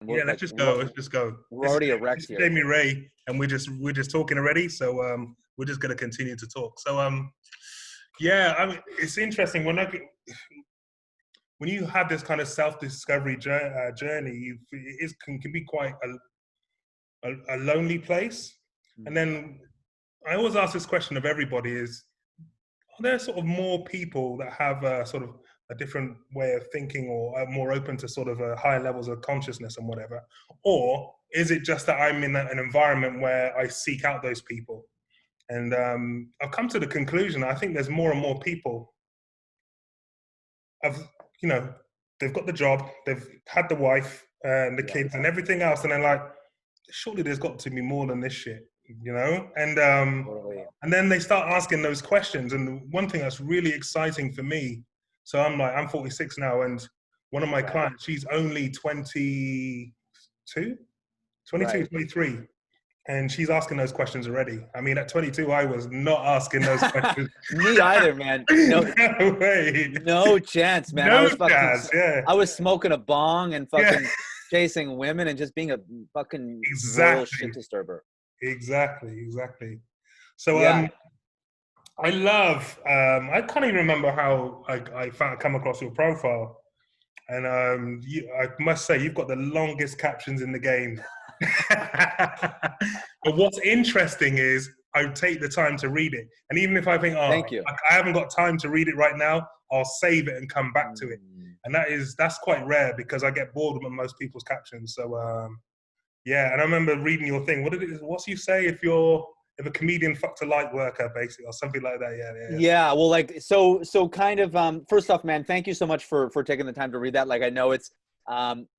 Yeah, let's just go. Let's just go. We're already erect This is here. Jamie Ray, and we're just talking already. So we're just gonna continue to talk. So yeah, I mean, it's interesting when you have this kind of self-discovery journey, can be quite a lonely place. And then I always ask this question of everybody: are there sort of more people that have sort of a different way of thinking or are more open to sort of higher levels of consciousness and whatever? Or is it just that I'm in an environment where I seek out those people? And I've come to the conclusion, I think there's more and more people have, you know, they've got the job, they've had the wife and the kids and everything else. And they're like, surely there's got to be more than this shit, you know? And then they start asking those questions. And one thing that's really exciting for me, so I'm 46 now, and one of my clients, she's only 22, 23. And she's asking those questions already. I mean, at 22, I was not asking those questions. Me either, man. No, no way. No chance, man. No chance, yeah. I was smoking a bong and fucking chasing women and just being a fucking royal shit disturber. Exactly. So I love. I can't even remember how I come across your profile, and I must say you've got the longest captions in the game. But what's interesting is I take the time to read it, and even if I think, thank you, I haven't got time to read it right now, I'll save it and come back to it. And that's quite rare because I get bored with most people's captions. So yeah, and I remember reading your thing. What's you say if a comedian fucked a light worker, basically, or something like that? Yeah. Well, like so kind of. First off, man, thank you so much for taking the time to read that. Like, I know it's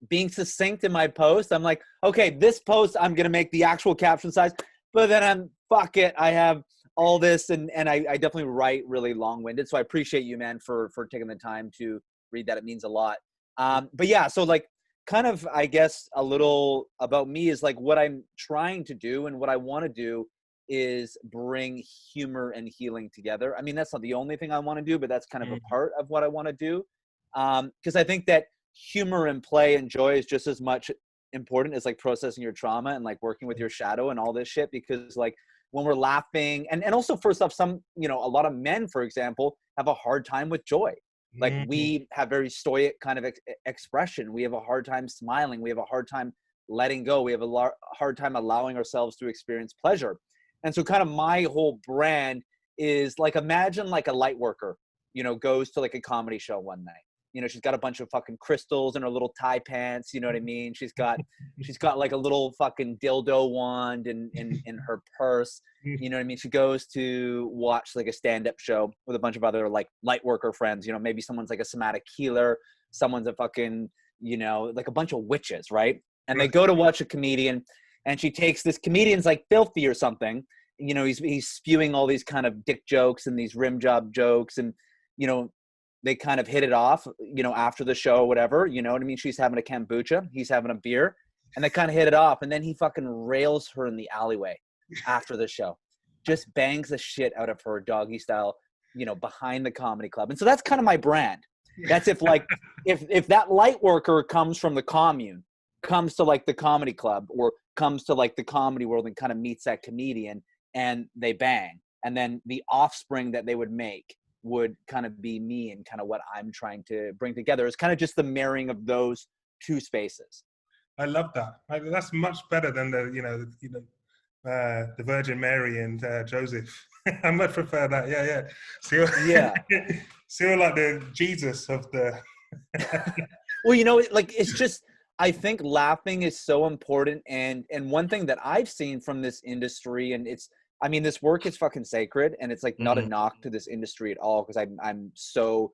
being succinct in my post. I'm like, okay, this post I'm gonna make the actual caption size, but then fuck it, I have all this, and I definitely write really long-winded. So I appreciate you, man, for taking the time to read that. It means a lot. But yeah, so like, kind of, I guess a little about me is like what I'm trying to do and what I want to do is bring humor and healing together. I mean, that's not the only thing I want to do, but that's kind of a part of what I want to do. Because I think that humor and play and joy is just as much important as like processing your trauma and like working with your shadow and all this shit. Because like when we're laughing and also, first off, some, you know, a lot of men, for example, have a hard time with joy. Like we have very stoic kind of expression. We have a hard time smiling. We have a hard time letting go. We have a hard time allowing ourselves to experience pleasure. And so kind of my whole brand is like, imagine like a light worker, you know, goes to like a comedy show one night. You know, she's got a bunch of fucking crystals in her little tie pants. You know what I mean? She's got like a little fucking dildo wand in her purse. You know what I mean? She goes to watch like a stand-up show with a bunch of other like light worker friends. You know, maybe someone's like a somatic healer. Someone's a fucking, you know, like a bunch of witches, right? And they go to watch a comedian, and she takes this comedian's like filthy or something. You know, he's spewing all these kind of dick jokes and these rim job jokes, and, you know, they kind of hit it off, you know, after the show or whatever, you know what I mean? She's having a kombucha, he's having a beer, and they kind of hit it off. And then he fucking rails her in the alleyway after the show, just bangs the shit out of her doggy style, you know, behind the comedy club. And so that's kind of my brand. That's if like, if that light worker comes from the commune, comes to like the comedy club or comes to like the comedy world and kind of meets that comedian and they bang. And then the offspring that they would make would kind of be me, and kind of what I'm trying to bring together is kind of just the marrying of those two spaces. I love that. That's much better than the Virgin Mary and Joseph. I much prefer that. Yeah. So you're like the Jesus of the. Well, you know, like it's just, I think laughing is so important, and one thing that I've seen from this industry, and it's, I mean, this work is fucking sacred, and it's like not a knock to this industry at all, because I'm so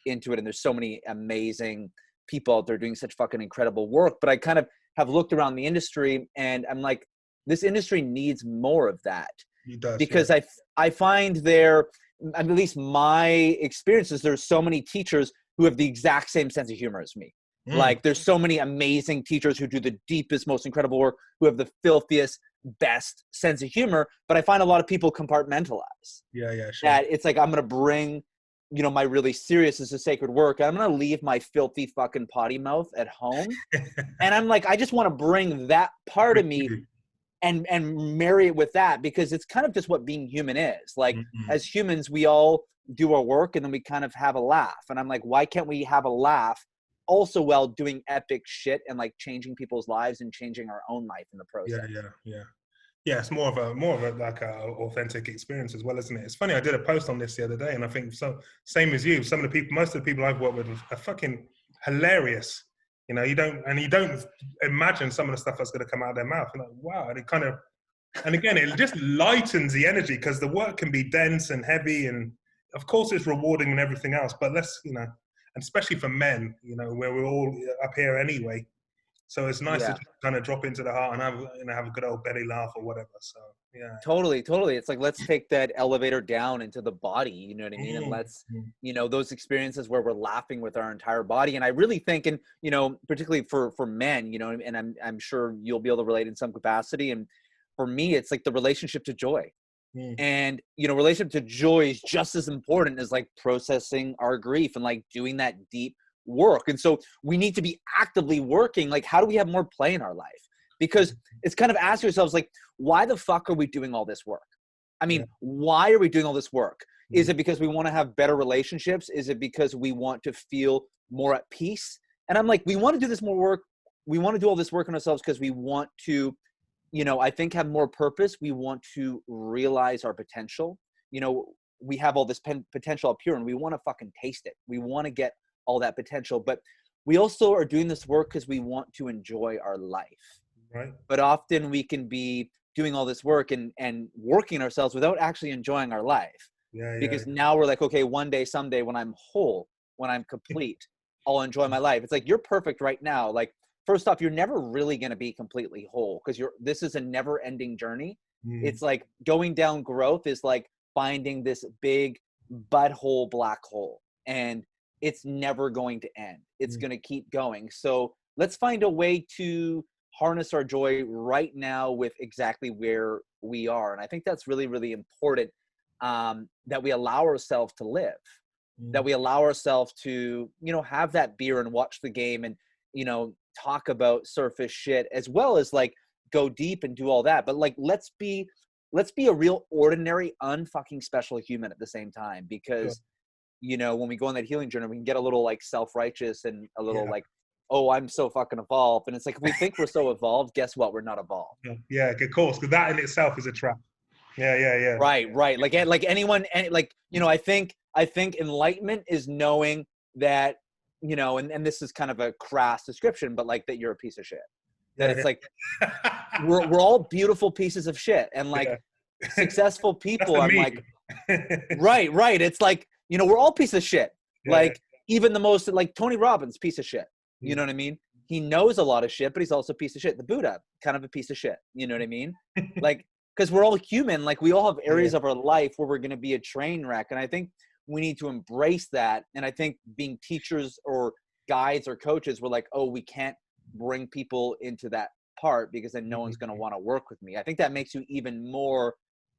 into it, and there's so many amazing people out there doing such fucking incredible work. But I kind of have looked around the industry, and I'm like, this industry needs more of that. It does, because yeah. I find there, at least my experiences, there's so many teachers who have the exact same sense of humor as me. Like there's so many amazing teachers who do the deepest, most incredible work, who have the filthiest, best sense of humor. But I find a lot of people compartmentalize. Yeah, sure. That it's like, I'm going to bring you know, my really serious is a sacred work. I'm going to leave my filthy fucking potty mouth at home. And I'm like, I just want to bring that part of me and marry it with that, because it's kind of just what being human is. Like, as humans, we all do our work and then we kind of have a laugh. And I'm like, why can't we have a laugh also while doing epic shit and like changing people's lives and changing our own life in the process? Yeah, it's more of a like a authentic experience as well, isn't it? It's funny, I did a post on this the other day, and I think same as you, most of the people I've worked with are fucking hilarious. You know, you don't imagine some of the stuff that's going to come out of their mouth. You're like, wow, and again, it just lightens the energy, because the work can be dense and heavy, and of course it's rewarding and everything else. But and especially for men, you know, where we're all up here anyway. So it's nice to just kind of drop into the heart and have a good old belly laugh or whatever. So yeah. Totally. It's like, let's take that elevator down into the body, you know what I mean? And let's, you know, those experiences where we're laughing with our entire body. And I really think, and, you know, particularly for men, you know, and I'm sure you'll be able to relate in some capacity. And for me, it's like the relationship to joy. And, you know, relationship to joy is just as important as like processing our grief and like doing that deep work. And so we need to be actively working. Like, how do we have more play in our life? Because it's kind of asking ourselves, like, why the fuck are we doing all this work? I mean, why are we doing all this work? Is it because we want to have better relationships? Is it because we want to feel more at peace? And I'm like, we want to do this more work. We want to do all this work on ourselves because we want to, you know, I think have more purpose. We want to realize our potential. You know, we have all this potential up here and we want to fucking taste it. We want to get all that potential, but we also are doing this work because we want to enjoy our life. Right. But often we can be doing all this work and working ourselves without actually enjoying our life. Because now we're like, okay, one day, someday, when I'm whole, when I'm complete, I'll enjoy my life. It's like, you're perfect right now. Like, first off, you're never really going to be completely whole, because this is a never ending journey. It's like going down growth is like finding this big butthole black hole, and it's never going to end. It's going to keep going. So let's find a way to harness our joy right now with exactly where we are. And I think that's really, really important, that we allow ourselves to live, that we allow ourselves to, you know, have that beer and watch the game and, you know, talk about surface shit, as well as like go deep and do all that. But like, let's be a real ordinary, unfucking special human at the same time, because you know, when we go on that healing journey, we can get a little like self-righteous and a little like, oh, I'm so fucking evolved. And it's like, if we think we're so evolved, guess what? We're not evolved. Yeah, of course. Because that in itself is a trap. Yeah. Right. Like anyone, like, you know, I think enlightenment is knowing that, you know, and this is kind of a crass description, but like that you're a piece of shit. That it's like, we're all beautiful pieces of shit. And like successful people, I'm like, right. It's like, you know, we're all pieces of shit. Like even the most, like Tony Robbins, piece of shit. You know what I mean? He knows a lot of shit, but he's also a piece of shit. The Buddha, kind of a piece of shit. You know what I mean? Like, because we're all human. Like, we all have areas of our life where we're going to be a train wreck. And I think we need to embrace that. And I think being teachers or guides or coaches, we're like, oh, we can't bring people into that part because then no one's going to want to work with me. I think that makes you even more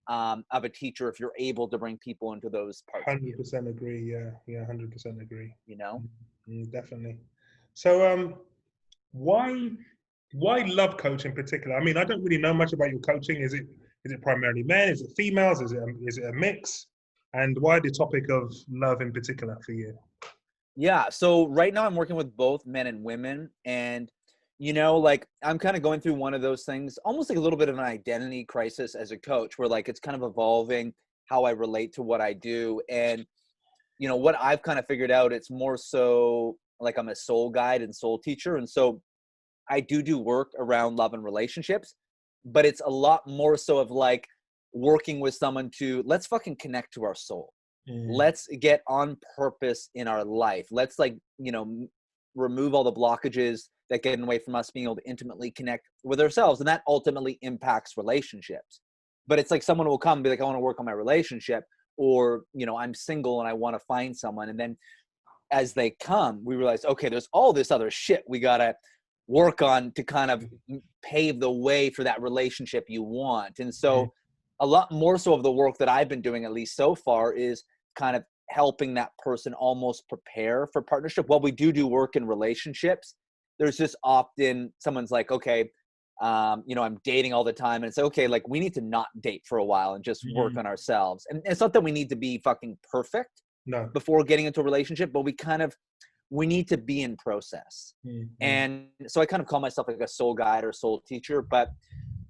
of a teacher if you're able to bring people into those parts. 100% agree. Yeah, 100% agree. You know, definitely. So, why love coach in particular? I mean, I don't really know much about your coaching. Is it primarily men? Is it females? Is it a mix? And why the topic of love in particular for you? Yeah. So right now I'm working with both men and women, and you know, like I'm kind of going through one of those things, almost like a little bit of an identity crisis as a coach, where like it's kind of evolving how I relate to what I do. And, you know, what I've kind of figured out, it's more so like I'm a soul guide and soul teacher. And so I do work around love and relationships, but it's a lot more so of like working with someone to, let's fucking connect to our soul. Let's get on purpose in our life. Let's like, you know, remove all the blockages that get in the way from us being able to intimately connect with ourselves. And that ultimately impacts relationships. But it's like someone will come and be like, I want to work on my relationship, or, you know, I'm single and I want to find someone. And then as they come, we realize, okay, there's all this other shit we got to work on to kind of pave the way for that relationship you want. And so a lot more so of the work that I've been doing, at least so far, is kind of helping that person almost prepare for partnership. While we do work in relationships, there's just often someone's like, okay, you know, I'm dating all the time. And it's okay, like we need to not date for a while and just work on ourselves. And it's not that we need to be fucking perfect No. before getting into a relationship, but we need to be in process. And so I kind of call myself like a soul guide or soul teacher, but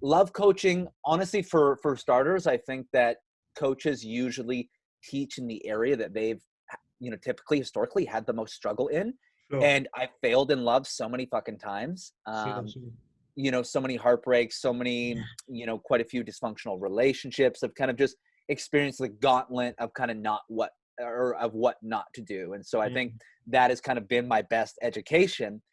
love coaching, honestly, for starters, I think that coaches usually teach in the area that they've, you know, typically historically had the most struggle in. Sure. And I failed in love so many fucking times. Sure. You know, so many heartbreaks, so many, you know, quite a few dysfunctional relationships. I've kind of just experienced the gauntlet of kind of of what not to do. And so I think that has kind of been my best education.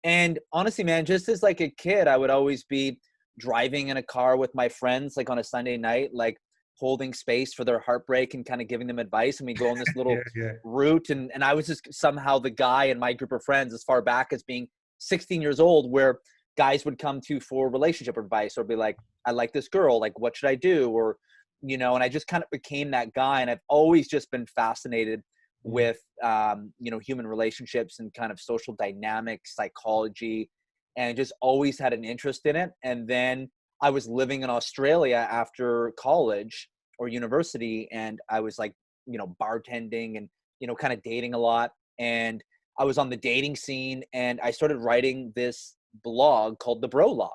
And honestly, man, just as like a kid, I would always be driving in a car with my friends, like on a Sunday night, like holding space for their heartbreak and kind of giving them advice. And we go on this little route. And I was just somehow the guy in my group of friends as far back as being 16 years old, where guys would come to for relationship advice or be like, I like this girl, like, what should I do? Or, you know, and I just kind of became that guy. And I've always just been fascinated with, you know, human relationships and kind of social dynamics, psychology, and just always had an interest in it. And then I was living in Australia after college or university, and I was like, you know, bartending and, you know, kind of dating a lot. And I was on the dating scene, and I started writing this blog called The Bro Log,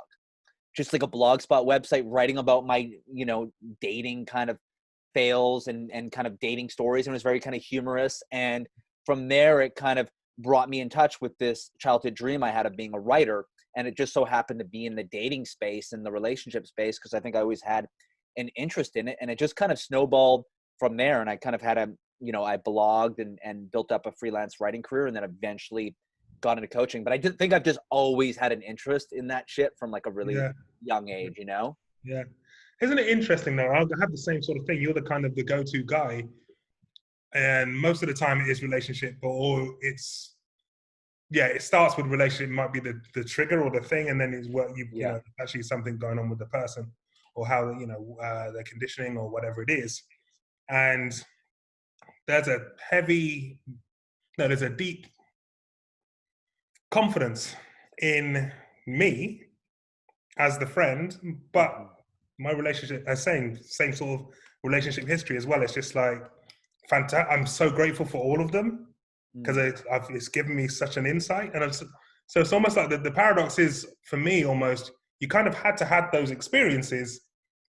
just like a blogspot website, writing about my, you know, dating kind of fails and kind of dating stories. And it was very kind of humorous. And from there, it kind of brought me in touch with this childhood dream I had of being a writer. And it just so happened to be in the dating space and the relationship space, because I think I always had an interest in it. And it just kind of snowballed from there. And I kind of had you know, I blogged and built up a freelance writing career, and then eventually got into coaching. But I did think I've just always had an interest in that shit from like a really young age, you know? Yeah. Isn't it interesting though? I have the same sort of thing. You're the kind of the go-to guy. And most of the time it is relationship, or it's, it starts with relationship, might be the trigger or the thing. And then it's what you know, actually something going on with the person, or how, you know, their conditioning or whatever it is. And there's a deep confidence in me as the friend, but my relationship, same sort of relationship history as well. It's just like fantastic. I'm so grateful for all of them, because it's given me such an insight. And so it's almost like the paradox is, for me, almost, you kind of had to have those experiences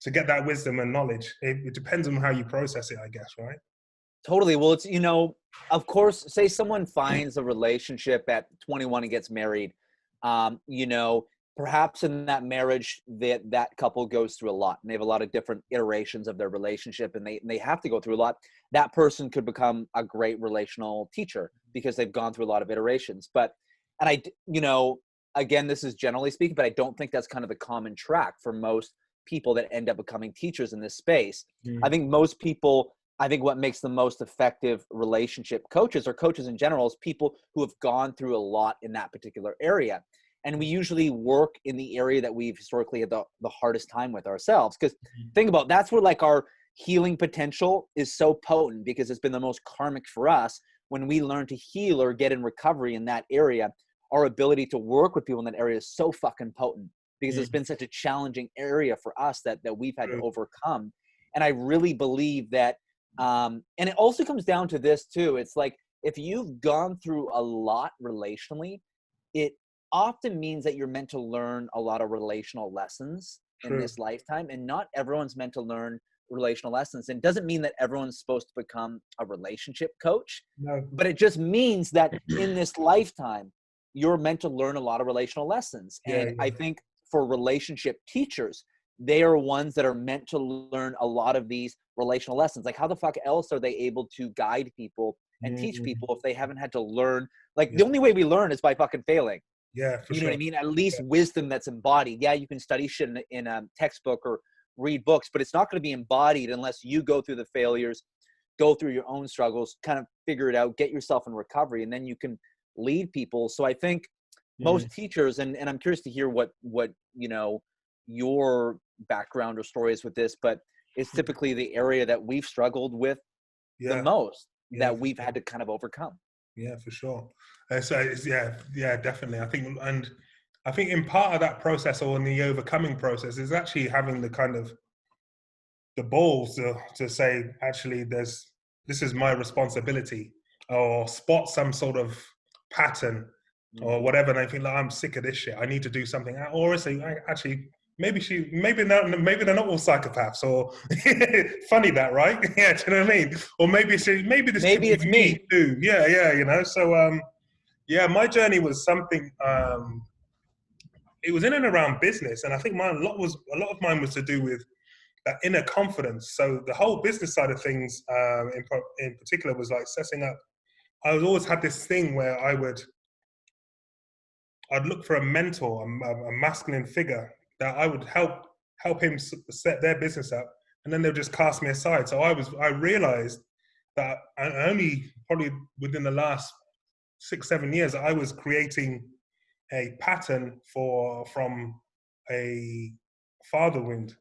to get that wisdom and knowledge. It depends on how you process it, I guess, right? Totally. Well, it's, you know, of course, say someone finds a relationship at 21 and gets married, you know, perhaps in that marriage that couple goes through a lot, and they have a lot of different iterations of their relationship, and they have to go through a lot. That person could become a great relational teacher because they've gone through a lot of iterations. And you know, again, this is generally speaking, but I don't think that's kind of the common track for most people that end up becoming teachers in this space. I think most people, I think what makes the most effective relationship coaches, or coaches in general, is people who have gone through a lot in that particular area. And we usually work in the area that we've historically had the hardest time with ourselves. Because think about, that's where like our healing potential is so potent, because it's been the most karmic for us. When we learn to heal or get in recovery in that area, our ability to work with people in that area is so fucking potent, because it's been such a challenging area for us that we've had to overcome. And I really believe that, and it also comes down to this too. It's like, if you've gone through a lot relationally, it often means that you're meant to learn a lot of relational lessons in this lifetime. And not everyone's meant to learn relational lessons. And it doesn't mean that everyone's supposed to become a relationship coach, but it just means that in this lifetime, you're meant to learn a lot of relational lessons. And I think for relationship teachers, they are ones that are meant to learn a lot of these relational lessons. Like, how the fuck else are they able to guide people and teach people if they haven't had to learn? Like, the only way we learn is by fucking failing. Yeah, for you know what I mean? At least wisdom that's embodied. Yeah, you can study shit in a textbook or read books, but it's not going to be embodied unless you go through the failures, go through your own struggles, kind of figure it out, get yourself in recovery, and then you can lead people. So I think most teachers, and I'm curious to hear what you know, your background or story is with this, but it's typically the area that we've struggled with the most. Yeah, that we've had to kind of overcome. yeah, for sure. So it's, yeah, definitely. I think in part of that process or in the overcoming process is actually having the kind of the balls to say, actually, this is my responsibility, or spot some sort of pattern or Mhm. whatever. And I think like, I'm sick of this shit. I need to do something. Or say, actually, maybe they're not all psychopaths. Or funny that, right? Yeah, do you know what I mean? Or maybe this could Maybe be it's me me. too. Yeah, yeah, you know. So yeah, my journey was something. It was in and around business, and I think a lot of mine was to do with that inner confidence. So the whole business side of things, in particular, was like setting up. I was always had this thing where I'd look for a mentor, a masculine figure that I would help him set their business up, and then they'll just cast me aside. So I realized that only probably within the last 6-7 years I was creating a pattern from a father wound,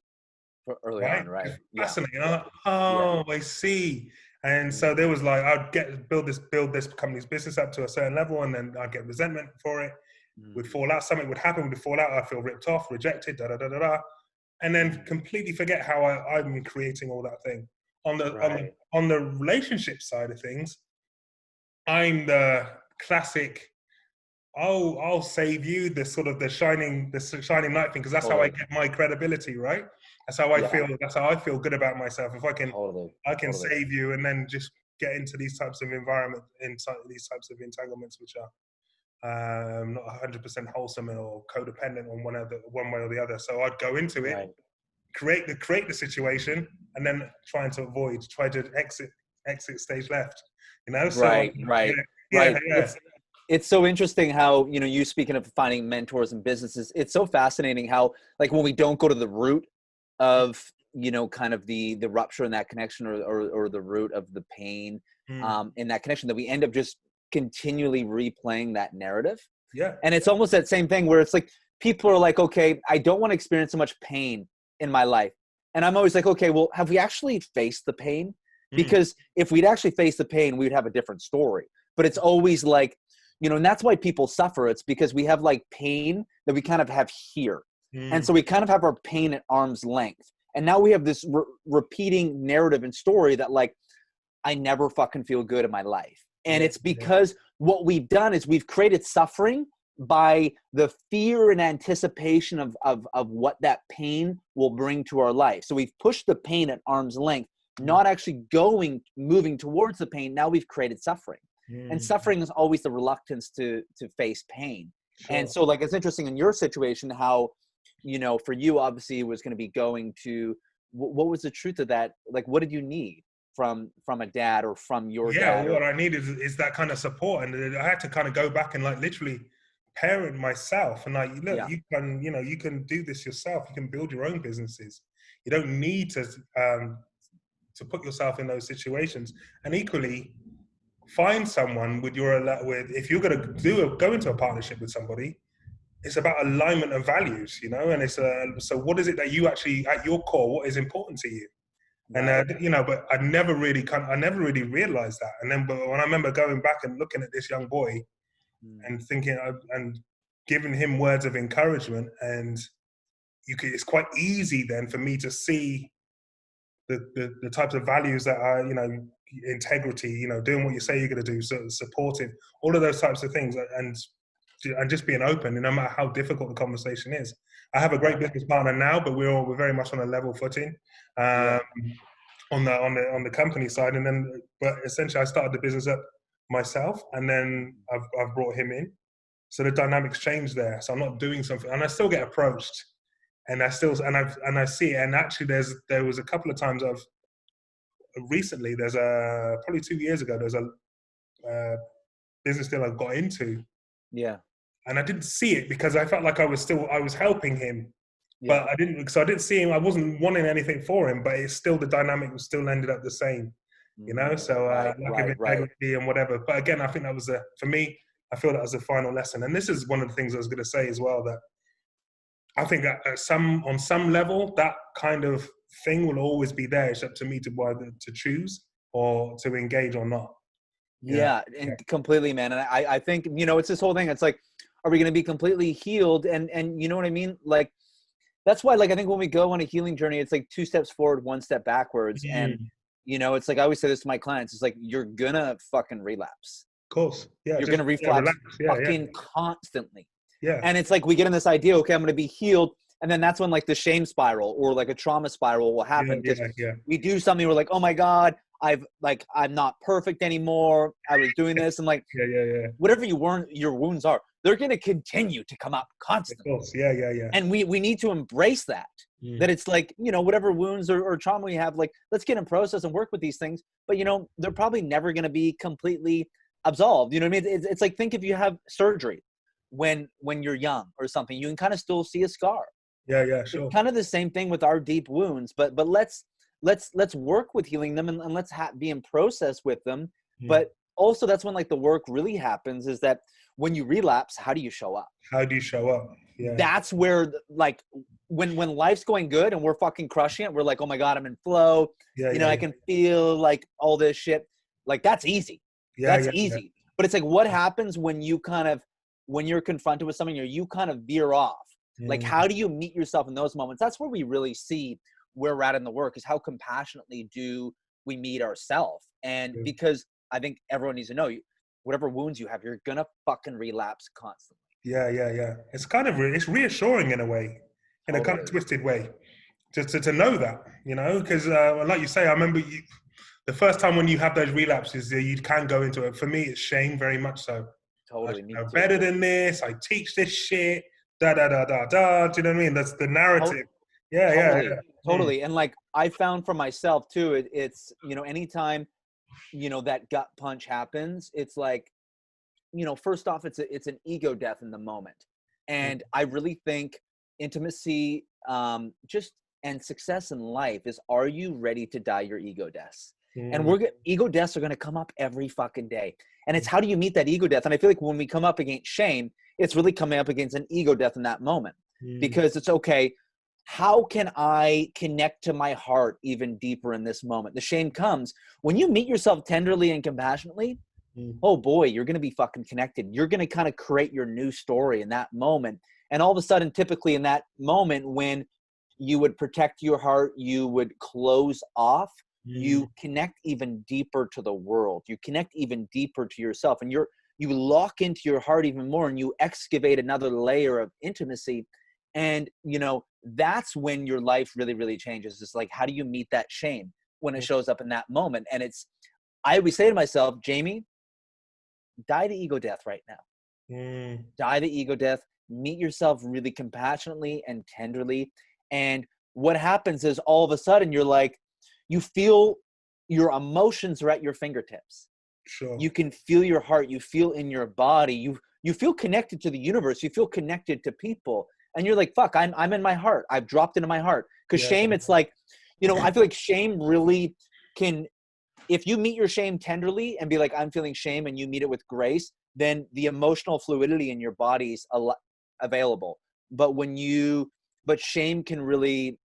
Early right? on, right? It's Yeah, fascinating. yeah, yeah. Oh, I see. And so there was like, build this company's business up to a certain level, and then I'd get resentment for it. Would Mm, fall out. Something would happen. Would fall out. I feel ripped off, rejected, da da da da da, and then mm. completely forget how I'm creating all that thing. Right. On the relationship side of things, I'm the classic. I'll save you, the shining light thing, because that's how I Totally. get my credibility, right? That's how I Yeah. feel. That's how I feel good about myself. If Totally. I can Totally. save you, and then just get into these types of environment, these types of entanglements, which are not 100% wholesome or codependent on one way or the other. So I'd go into it, Right. create the situation, and then try to exit stage left. You know, so Right. Right. yeah, Right. yeah, It's so interesting how, you speaking of finding mentors and businesses, it's so fascinating how, like, when we don't go to the root of, kind of the rupture in that connection, or the root of the pain, mm, in that connection, that we end up just continually replaying that narrative. yeah, And it's almost that same thing where it's like, people are like, okay, I don't want to experience so much pain in my life. And I'm always like, okay, well, have we actually faced the pain? mm, Because if we'd actually faced the pain, we'd have a different story. But it's always like, and that's why people suffer. It's because we have like pain that we kind of have here. And mm, so we kind of have our pain at arm's length. And now we have this repeating narrative and story that, like, I never fucking feel good in my life. And yeah, it's yeah, because what we've done is we've created suffering by the fear and anticipation of what that pain will bring to our life. So we've pushed the pain at arm's length, mm, not actually moving towards the pain. Now we've created suffering. And mm, suffering is always the reluctance to face pain. And sure, so, like, it's interesting in your situation how, for you, obviously, it was going to be going to, what was the truth of that? Like, what did you need from a dad, or from your yeah. dad, What or I need is that kind of support, and I had to kind of go back and like literally parent myself, and like, look, yeah, you can do this yourself. You can build your own businesses. You don't need to put yourself in those situations, and equally find someone with if you're going to go into a partnership with somebody, it's about alignment of values, and it's so what is it that you actually at your core, what is important to you? And right. but I never really realized that. And then, but when I remember going back and looking at this young boy Mm, and thinking and giving him words of encouragement, and it's quite easy then for me to see the types of values that are, integrity, doing what you say you're going to do, so supportive, all of those types of things, and just being open, no matter how difficult the conversation is. I have a great right. business partner now, but we're very much on a level footing, Yeah. um, on the company side, and then but essentially I started the business up myself, and then I've brought him in, so the dynamics change there. So I'm not doing something, and I still get approached, and I see it. And actually, there was a couple of times recently. There's a probably 2 years ago. There's a business deal I got into, Yeah. and I didn't see it because I felt like I was helping him, Yeah. but I didn't see him. I wasn't wanting anything for him, but it's still the dynamic was still ended up the same, So Right. lack of Right. Right. integrity and whatever. But again, I think that was for me. I feel that was a final lesson, and this is one of the things I was going to say as well, that I think that on some level, that kind of thing will always be there. It's up to me to choose. or to engage or not. Yeah, and completely, man. And I think, you know, it's this whole thing. It's like, are we going to be completely healed? And you know what I mean? Like, that's why, like, I think when we go on a healing journey, it's like 2 steps forward, 1 step backwards. And, you know, it's like, I always say this to my clients. It's like, you're going to fucking relapse. Of course. Yeah. You're going to relapse fucking constantly. Yeah. And it's like, we get in this idea, okay, I'm going to be healed. And then that's when like the shame spiral or like a trauma spiral will happen. Because we do something, we're like, oh my God, I'm not perfect anymore. I was doing this. And like, whatever your wounds are, they're going to continue to come up constantly. Of course. Yeah. And we need to embrace that, that it's like, you know, whatever wounds or trauma we have, like, let's get in process and work with these things. But, you know, they're probably never going to be completely absolved. You know what I mean? It's like, think if you have surgery when you're young or something, you can kind of still see a scar. Yeah, sure. It's kind of the same thing with our deep wounds, but let's work with healing them and let's be in process with them. But also that's when like the work really happens, is that when you relapse, how do you show up? Yeah. That's where like when life's going good and we're fucking crushing it, we're like, oh my God, I'm in flow. I can feel like all this shit. Like that's easy. That's easy. But it's like, what happens when you're confronted with something or you kind of veer off? Like, how do you meet yourself in those moments? That's where we really see where we're at in the work, is how compassionately do we meet ourselves. And because I think everyone needs to know, whatever wounds you have, you're going to fucking relapse constantly. Yeah. It's kind of, it's reassuring in a way, in a kind of twisted way, just to know that, you know, because like you say, I remember the first time when you have those relapses, you can go into it. For me, it's shame, very much so. Totally. I'm better than this. I teach this shit. Da. Do you know what I mean? That's the narrative. Totally. And like I found for myself too, it's, you know, anytime, you know, that gut punch happens, it's like, you know, first off, it's an ego death in the moment. And I really think intimacy, and success in life is, are you ready to die your ego deaths? And ego deaths are going to come up every fucking day. And it's how do you meet that ego death? And I feel like when we come up against shame, it's really coming up against an ego death in that moment, because it's okay. How can I connect to my heart even deeper in this moment? The shame comes when you meet yourself tenderly and compassionately. Oh boy, you're going to be fucking connected. You're going to kind of create your new story in that moment. And all of a sudden, typically in that moment when you would protect your heart, you would close off, you connect even deeper to the world. You connect even deeper to yourself, and you lock into your heart even more, and you excavate another layer of intimacy. And, you know, that's when your life really, really changes. It's like, how do you meet that shame when it shows up in that moment? And I always say to myself, Jamie, die the ego death right now. Die the ego death. Meet yourself really compassionately and tenderly. And what happens is all of a sudden you're like, you feel your emotions are at your fingertips. Sure. You can feel your heart. You feel in your body. You feel connected to the universe. You feel connected to people. And you're like, fuck, I'm in my heart. I've dropped into my heart. Because shame, it's like, you know, I feel like shame really can, if you meet your shame tenderly and be like, I'm feeling shame, and you meet it with grace, then the emotional fluidity in your body is available. But shame can really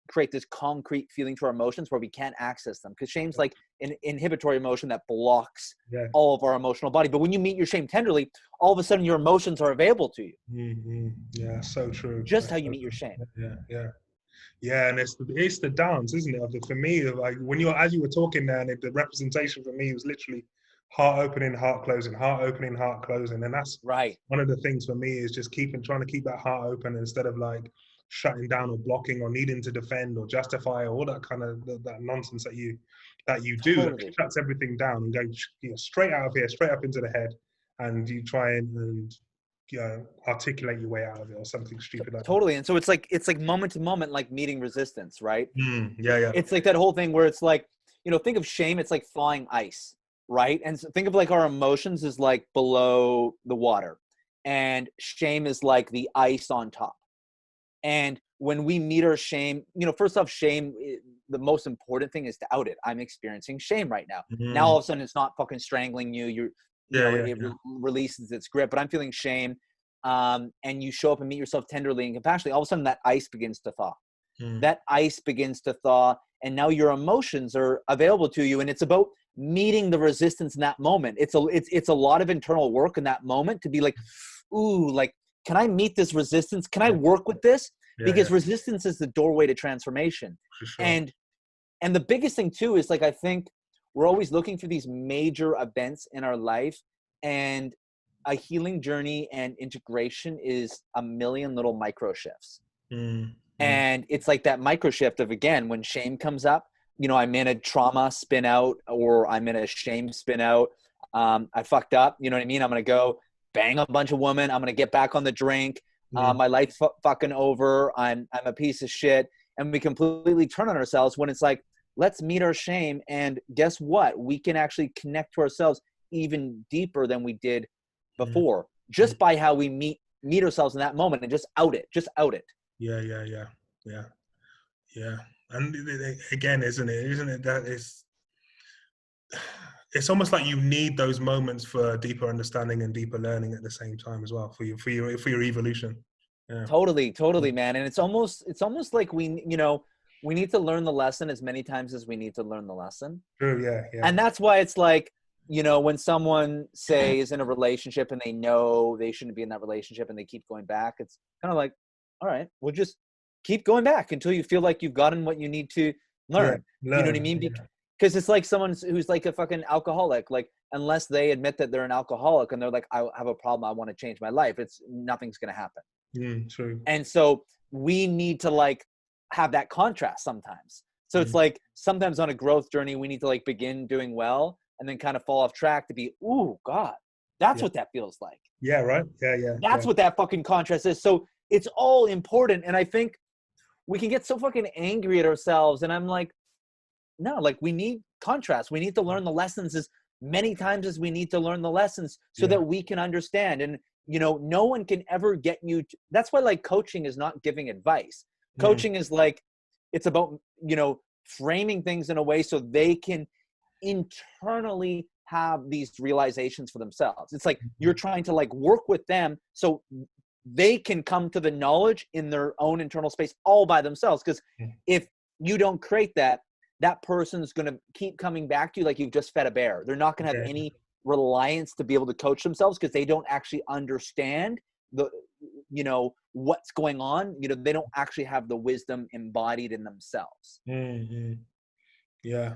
create this concrete feeling to our emotions where we can't access them, because shame's like an inhibitory emotion that blocks all of our emotional body. But when you meet your shame tenderly, all of a sudden your emotions are available to you. Yeah, so true. Just how you meet your shame. Yeah, and it's the dance, isn't it? For me, like as you were talking there, and the representation for me was literally heart opening, heart closing, and that's right. One of the things for me is just trying to keep that heart open instead of like shutting down or blocking or needing to defend or justify or all that kind of that nonsense that you do. Totally. That shuts everything down and goes straight out of here, straight up into the head, and you try and articulate your way out of it or something stupid like totally. And so it's like moment to moment, like meeting resistance, right? Yeah. It's like that whole thing where it's like, you know, think of shame, it's like flying ice, right? And so think of like our emotions is like below the water, and shame is like the ice on top. And when we meet our shame, you know, first off, shame, the most important thing is to out it. I'm experiencing shame right now. Now all of a sudden it's not fucking strangling you. It releases its grip, but I'm feeling shame. And you show up and meet yourself tenderly and compassionately. All of a sudden that ice begins to thaw. That ice begins to thaw, and now your emotions are available to you, and it's about meeting the resistance in that moment. It's a lot of internal work in that moment to be like, ooh, like, can I meet this resistance? Can I work with this? Because resistance is the doorway to transformation. For sure. And the biggest thing too is, like, I think we're always looking for these major events in our life, and a healing journey and integration is a million little micro shifts. And it's like that micro shift of, again, when shame comes up, you know, I'm in a trauma spin out, or I'm in a shame spin out. I fucked up. You know what I mean? I'm going to go bang a bunch of women. I'm going to get back on the drink. My life's fucking over. I'm a piece of shit. And we completely turn on ourselves when it's like, let's meet our shame. And guess what? We can actually connect to ourselves even deeper than we did before, just by how we meet ourselves in that moment, and just out it. Yeah. And again, isn't it that it's almost like you need those moments for deeper understanding and deeper learning at the same time as well, for your evolution. Yeah. Totally, man. And it's almost like we need to learn the lesson as many times as we need to learn the lesson. True. Yeah. And that's why it's like, you know, when someone, say, is in a relationship and they know they shouldn't be in that relationship and they keep going back, it's kind of like, all right, we'll just keep going back until you feel like you've gotten what you need to learn. You know what I mean? Because it's like someone who's like a fucking alcoholic. Like, unless they admit that they're an alcoholic and they're like, I have a problem, I want to change my life, nothing's going to happen. True. And so we need to, like, have that contrast sometimes. So it's like, sometimes on a growth journey, we need to, like, begin doing well and then kind of fall off track to be, ooh, God, that's what that feels like. Yeah, right. Yeah. That's what that fucking contrast is. So it's all important. And I think we can get so fucking angry at ourselves. And I'm like, no, like, we need contrast. We need to learn the lessons as many times as we need to learn the lessons so that we can understand. And, you know, no one can ever get you to, that's why, like, coaching is not giving advice. Coaching is like, it's about, you know, framing things in a way so they can internally have these realizations for themselves. It's like you're trying to, like, work with them so they can come to the knowledge in their own internal space all by themselves. Because if you don't create that, that person's going to keep coming back to you like you've just fed a bear. They're not going to have any reliance to be able to coach themselves because they don't actually understand the, you know, what's going on. You know, they don't actually have the wisdom embodied in themselves. Yeah.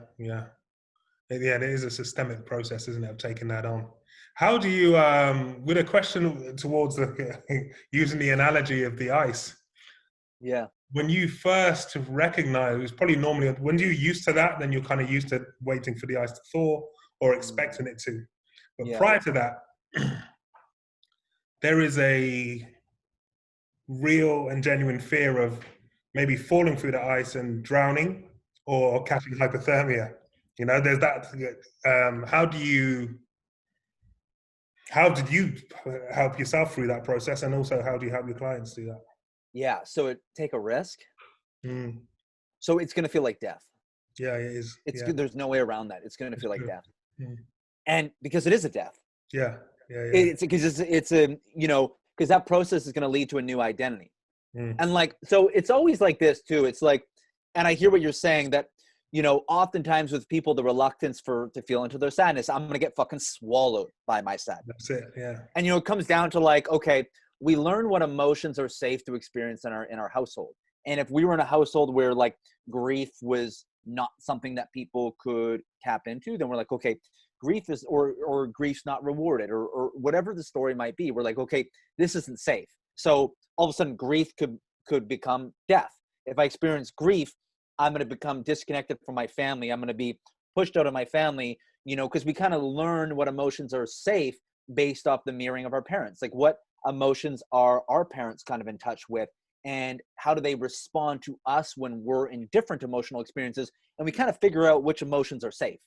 It is a systemic process, isn't it, of taking that on. How do you, with a question towards using the analogy of the ice. Yeah. When you first recognize, it was probably normally, when you're used to that, then you're kind of used to waiting for the ice to thaw or expecting it to. But prior to that, there is a real and genuine fear of maybe falling through the ice and drowning or catching hypothermia. You know, there's that. How did you help yourself through that process, and also how do you help your clients do that? Yeah. So take a risk. So it's going to feel like death. Yeah, it is. There's no way around that. It's going to feel like death. And because it is a death. Yeah. It's because it's a, you know, because that process is going to lead to a new identity. And, like, so it's always like this too. It's like, and I hear what you're saying, that, you know, oftentimes with people, the reluctance to feel into their sadness, I'm going to get fucking swallowed by my sadness. That's it. Yeah. And, you know, it comes down to, like, okay, we learn what emotions are safe to experience in our household. And if we were in a household where, like, grief was not something that people could tap into, then we're like, okay, grief is, or grief's not rewarded, or whatever the story might be. We're like, okay, this isn't safe. So all of a sudden grief could become death. If I experience grief, I'm going to become disconnected from my family. I'm going to be pushed out of my family, you know, because we kind of learn what emotions are safe based off the mirroring of our parents. Like, what emotions are our parents kind of in touch with, and how do they respond to us when we're in different emotional experiences? And we kind of figure out which emotions are safe,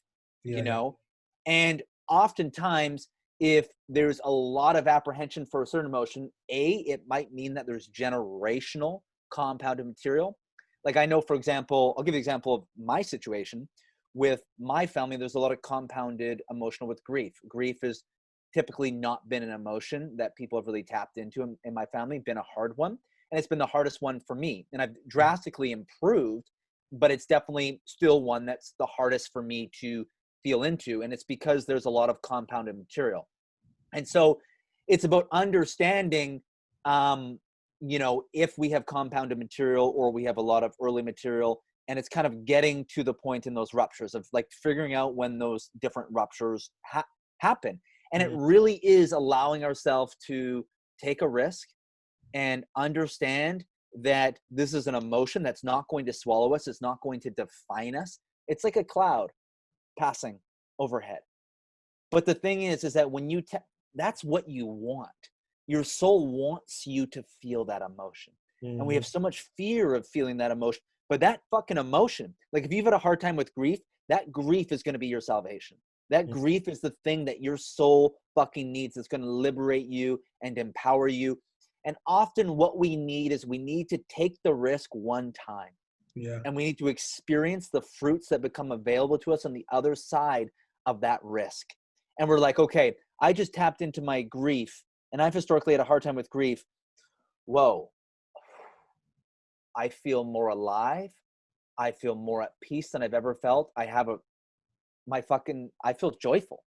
you know? And oftentimes, if there's a lot of apprehension for a certain emotion, it might mean that there's generational compounded material. Like, I know, for example, I'll give you an example of my situation with my family. There's a lot of compounded emotional with grief. Grief has typically not been an emotion that people have really tapped into in my family, been a hard one. And it's been the hardest one for me. And I've drastically improved but it's definitely still one that's the hardest for me to feel into. And it's because there's a lot of compounded material. And so it's about understanding, if we have compounded material or we have a lot of early material, and it's kind of getting to the point in those ruptures of like figuring out when those different ruptures happen. And it really is allowing ourselves to take a risk and understand that this is an emotion that's not going to swallow us. It's not going to define us. It's like a cloud passing overhead. But the thing is that when you, that's what you want. Your soul wants you to feel that emotion. And we have so much fear of feeling that emotion. But that fucking emotion, like if you've had a hard time with grief, that grief is going to be your salvation. That grief is the thing that your soul fucking needs. It's going to liberate you and empower you. And often what we need is we need to take the risk one time. Yeah. And we need to experience the fruits that become available to us on the other side of that risk. And we're like, okay, I just tapped into my grief and I've historically had a hard time with grief. Whoa. I feel more alive. I feel more at peace than I've ever felt. I feel joyful.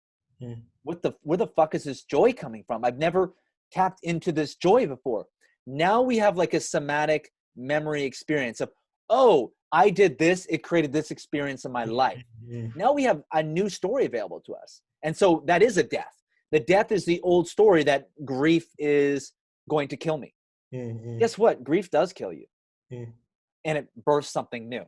Where the fuck is this joy coming from? I've never tapped into this joy before. Now we have like a somatic memory experience of, oh, I did this. It created this experience in my life. Now we have a new story available to us. And so that is a death. The death is the old story that grief is going to kill me. Guess what? Grief does kill you. And it births something new.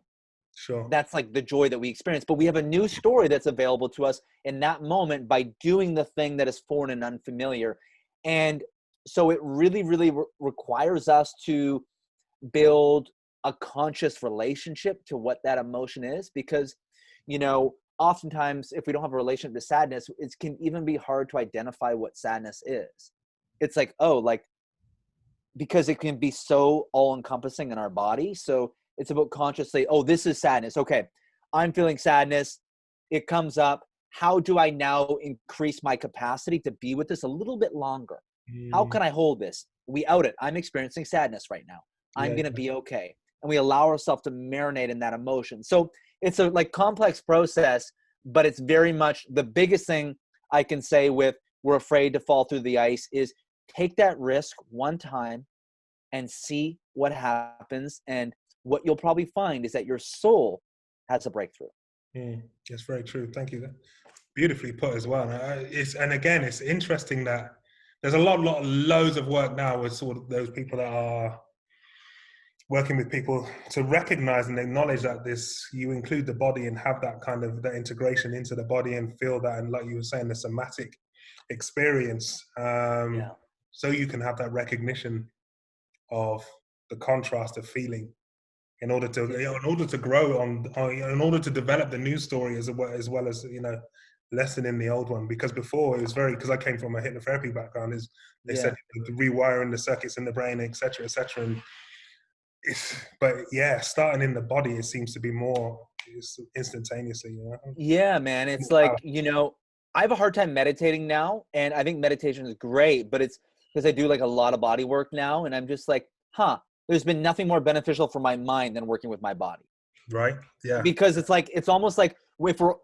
Sure. That's like the joy that we experience. But we have a new story that's available to us in that moment by doing the thing that is foreign and unfamiliar. And so it really, really requires us to build a conscious relationship to what that emotion is. Because, oftentimes if we don't have a relationship to sadness, it can even be hard to identify what sadness is. It's like, because it can be so all-encompassing in our body. So it's about consciously, this is sadness. Okay, I'm feeling sadness. It comes up. How do I now increase my capacity to be with this a little bit longer? How can I hold this? We out it. I'm experiencing sadness right now. I'm going to be okay. And we allow ourselves to marinate in that emotion. So it's a complex process, but it's very much the biggest thing I can say with we're afraid to fall through the ice is take that risk one time and see what happens. And what you'll probably find is that your soul has a breakthrough. That's very true. Thank you. Beautifully put as well. And again, it's interesting that there's loads of work now with sort of those people that are working with people to recognize and acknowledge that you include the body and have that kind of that integration into the body and feel that, and like you were saying, the somatic experience. So you can have that recognition of the contrast of feeling in order to grow in order to develop the new story as well as lessening the old one. Because before it was because I came from a hypnotherapy background, they said rewiring the circuits in the brain, etc., and starting in the body, it seems to be more instantaneously. Yeah, man. It's like, I have a hard time meditating now, and I think meditation is great, but it's because I do like a lot of body work now, and I'm just like, there's been nothing more beneficial for my mind than working with my body. Right. Yeah. Because it's almost like if we're,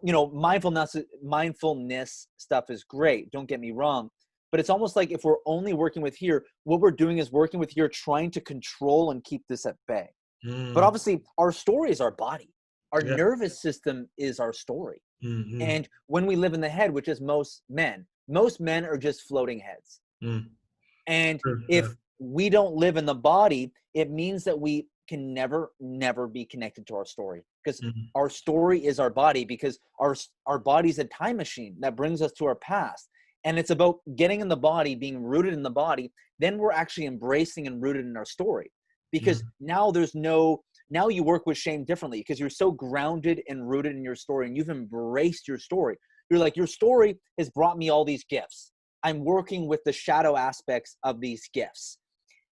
mindfulness stuff is great. Don't get me wrong. But it's almost like if we're only working with here, what we're doing is working with here, trying to control and keep this at bay. But obviously our story is our body. Our nervous system is our story. And when we live in the head, which is most men are just floating heads. And if we don't live in the body, it means that we can never be connected to our story, because our story is our body, because our body's a time machine that brings us to our past. And it's about getting in the body, being rooted in the body. Then we're actually embracing and rooted in our story, because now you work with shame differently, because you're so grounded and rooted in your story, and you've embraced your story. You're like, your story has brought me all these gifts. I'm working with the shadow aspects of these gifts.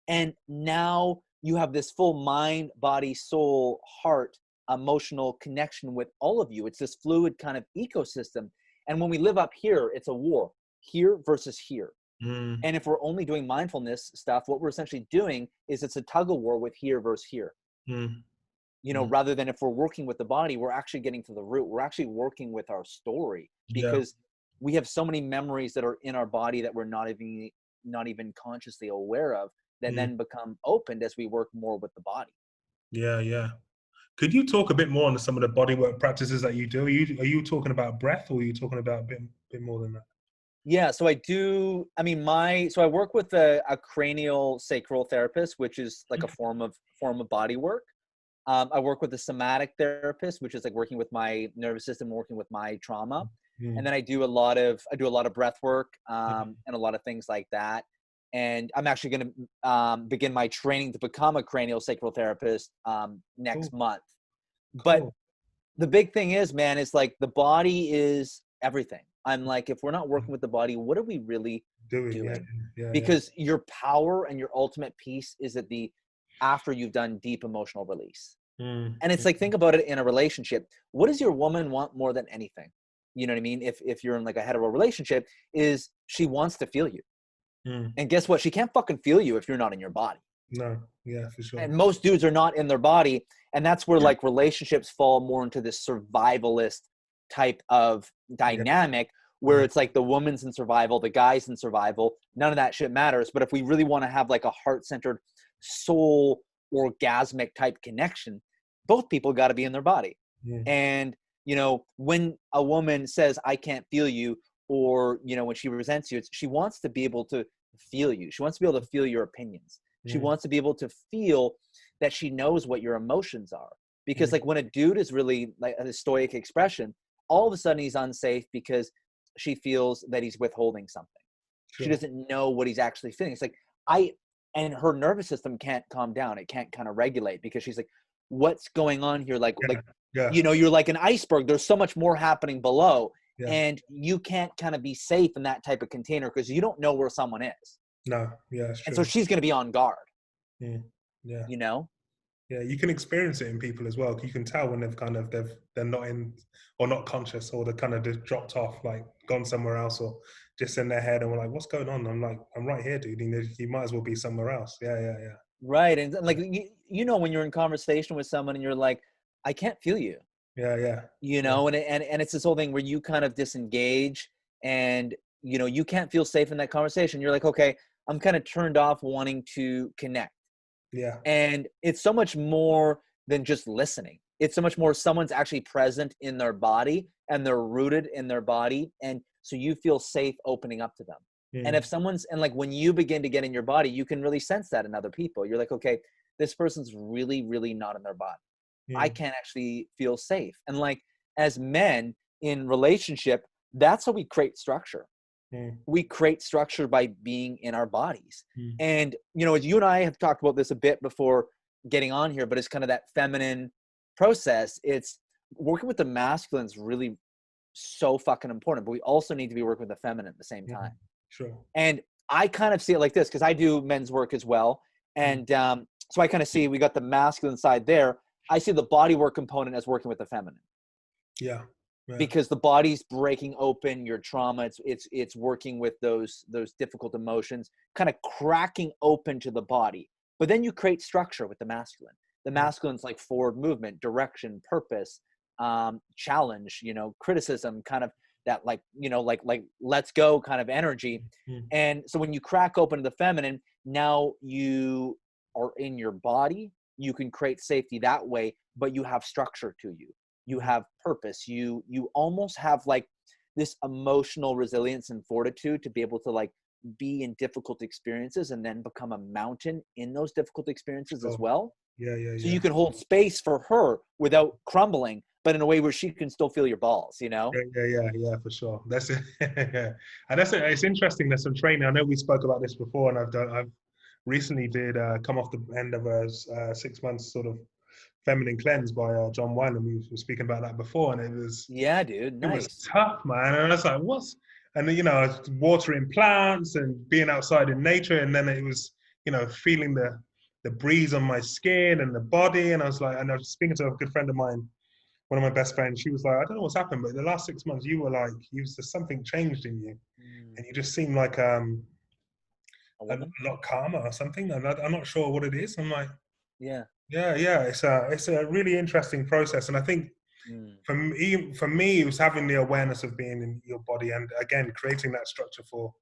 And now you have this full mind, body, soul, heart, emotional connection with all of you. It's this fluid kind of ecosystem. And when we live up here, it's a war, here versus here. And if we're only doing mindfulness stuff, what we're essentially doing is it's a tug of war with here versus here. you know, rather than if we're working with the body, we're actually getting to the root. We're actually working with our story, Yeah. because we have so many memories that are in our body that we're not even consciously aware of, that Mm. then become opened as we work more with the body. Yeah, yeah. Could you talk a bit more on some of the bodywork practices that you do? Are you talking about breath, or are you talking about a bit more than that? Yeah, so I do. I mean, so I work with a cranial sacral therapist, which is like a form of body work. I work with a somatic therapist, which is like working with my nervous system, working with my trauma. And Mm. then I do a lot of breath work, Mm. and a lot of things like that. And I'm actually going to begin my training to become a cranial sacral therapist Cool, next month. But cool. the big thing is, man, is like the body is everything. I'm like, if we're not working with the body, what are we really Doing, yeah, doing? yeah, yeah. Because your power and your ultimate peace is at the after you've done deep emotional release. Mm. And it's like, think about it in a relationship. What does your woman want more than anything? You know what I mean? If you're in like a hetero relationship, is she wants to feel you. Mm. And guess what? She can't fucking feel you if you're not in your body. No, yeah, for sure. And most dudes are not in their body. And that's where like relationships fall more into this survivalist type of Yeah, dynamic, where yeah, it's like the woman's in survival, the guy's in survival. None of that shit matters. But if we really want to have like a heart-centered, soul orgasmic type connection, both people got to be in their body. mm, And, you know, when a woman says, I can't feel you, or, you know, when she resents you, she wants to be able to feel you. She wants to be able to feel your opinions. She mm, wants to be able to feel that she knows what your emotions are. Because mm. like when a dude is really like a stoic expression, all of a sudden he's unsafe because she feels that he's withholding something. She Sure. doesn't know what he's actually feeling. It's like and her nervous system can't calm down. It can't kind of regulate, because she's like, what's going on here? Like, Yeah, yeah, you know, you're like an iceberg. There's so much more happening below, yeah. and you can't kind of be safe in that type of container because you don't know where someone is. No, yeah, it's And so true. she's going to be on guard, Mm, yeah. you know? Yeah, you can experience it in people as well. You can tell when they're not in, or not conscious, or they're kind of just dropped off, like gone somewhere else, or just in their head, and we're like, "What's going on?" I'm like, "I'm right here, dude. You might as well be somewhere else." Yeah, yeah, yeah, Right. And like, you know, when you're in conversation with someone and you're like, I can't feel you, yeah, yeah, you yeah, know, and it's this whole thing where you kind of disengage, and, you know, you can't feel safe in that conversation. You're like, okay, I'm kind of turned off wanting to connect. yeah, And it's so much more than just listening. It's so much more someone's actually present in their body and they're rooted in their body. And so you feel safe opening up to them. And if mm, and like when you begin to get in your body, you can really sense that in other people. You're like, okay, this person's really, really not in their body. I mm, can't actually feel safe. And like as men in relationship, that's how we create structure. mm, We create structure by being in our bodies. mm. And, you know, as you and I have talked about this a bit before getting on here, but it's kind of that feminine process. It's working with the masculine is really so fucking important, but we also need to be working with the feminine at the same time. Mm. Sure. And I kind of see it like this, because I do men's work as well. Mm. And so I kind of see we got the masculine side there. I see the body work component as working with the feminine, Yeah, yeah, because the body's breaking open your trauma. It's working with those difficult emotions, kind of cracking open to the body. But then you create structure with the masculine. The yeah, masculine's like forward movement, direction, purpose, challenge, you know, criticism, kind of that, like, you know, like let's go kind of energy. mm, And so when you crack open to the feminine, now you are in your body. You can create safety that way, but you have structure to you. You mm. have purpose. You almost have like this emotional resilience and fortitude to be able to like be in difficult experiences and then become a mountain in those difficult experiences as Sure. well. Yeah, yeah, So yeah. you can hold space for her without crumbling, but in a way where she can still feel your balls, you know? Yeah, yeah, yeah, yeah, for sure. That's it. Yeah. And that's it. It's interesting. There's some training. I know we spoke about this before, and I've recently did come off the end of a 6 months sort of feminine cleanse by John Wyland. We were speaking about that before, and Yeah, dude. it was Nice. tough, man. And I was like, what's, and you know, I was watering plants and being outside in nature, and then it was, you know, feeling the breeze on my skin and the body, and I was like, and I was speaking to a good friend of mine, one of my best friends. She was like, I don't know what's happened, but the last 6 months you were like, you was just something changed in you, Mm, and you just seemed like a a woman? lot calmer or something. And I'm not sure what it is. I'm like, Yeah. Yeah. It's a really interesting process, and I think Mm. for me, it was having the awareness of being in your body, and again creating that structure for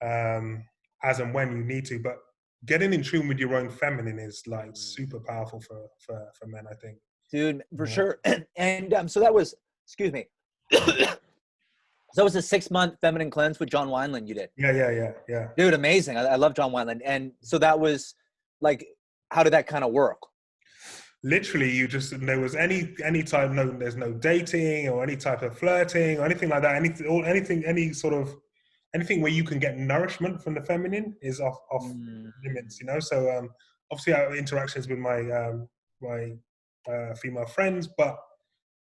um, as and when you need to. But getting in tune with your own feminine is like Mm. super powerful for men, I think. Dude, for Yeah, sure. And so that was, excuse me. So that was a 6-month feminine cleanse with John Wineland you did. yeah. Dude, amazing. I love John Wineland. And so that was like, how did that kind of work? Literally, you just there was any type, no, there's no dating or any type of flirting or anything like that. Anything, any sort of anything where you can get nourishment from the feminine is off Mm. limits. So obviously, I have interactions with my female friends, but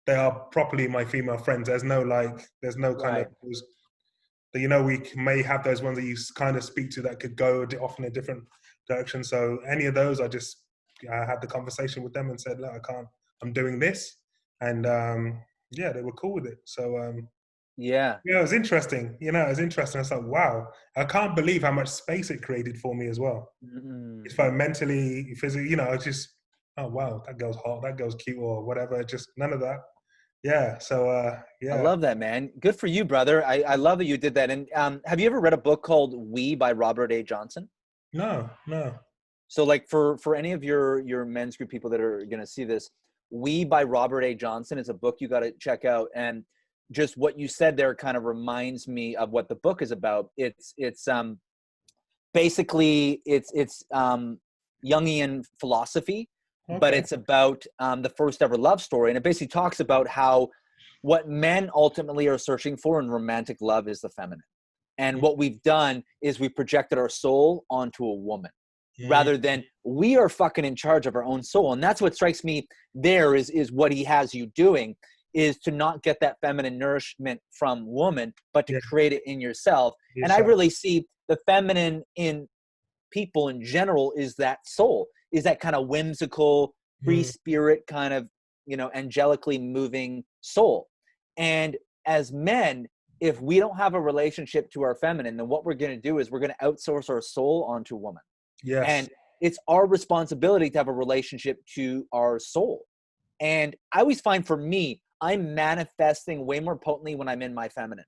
they are properly my female friends. There's no kind of Right. those, we may have those ones that you kind of speak to that could go off in a different direction. So any of those, I had the conversation with them and said, look, I can't, I'm doing this. And yeah, they were cool with it. So Yeah. yeah, it was interesting. It was interesting. It's like, wow, I can't believe how much space it created for me as well. Mm. If I mentally, physically, it's just, oh wow, that girl's hot, that girl's cute, or whatever. Just none of that. Yeah. So I yeah. love that, man. Good for you, brother. I love that you did that. And have you ever read a book called We by Robert A. Johnson? No, no. So like for any of your men's group people that are going to see this, We by Robert A. Johnson is a book you got to check out. And just what you said there kind of reminds me of what the book is about. It's basically it's Jungian philosophy, but Okay. it's about the first ever love story, and it basically talks about how what men ultimately are searching for in romantic love is the feminine. And what we've done is we projected our soul onto a woman Mm, rather than we are fucking in charge of our own soul. And that's what strikes me there is what he has you doing is to not get that feminine nourishment from woman, but to yeah, create it in yourself. And I yourself. really see the feminine in people in general is that soul, is that kind of whimsical, free Mm, spirit kind of, angelically moving soul. And as men, if we don't have a relationship to our feminine, then what we're going to do is we're going to outsource our soul onto a woman. yes. And it's our responsibility to have a relationship to our soul. And I always find for me, I'm manifesting way more potently when I'm in my feminine.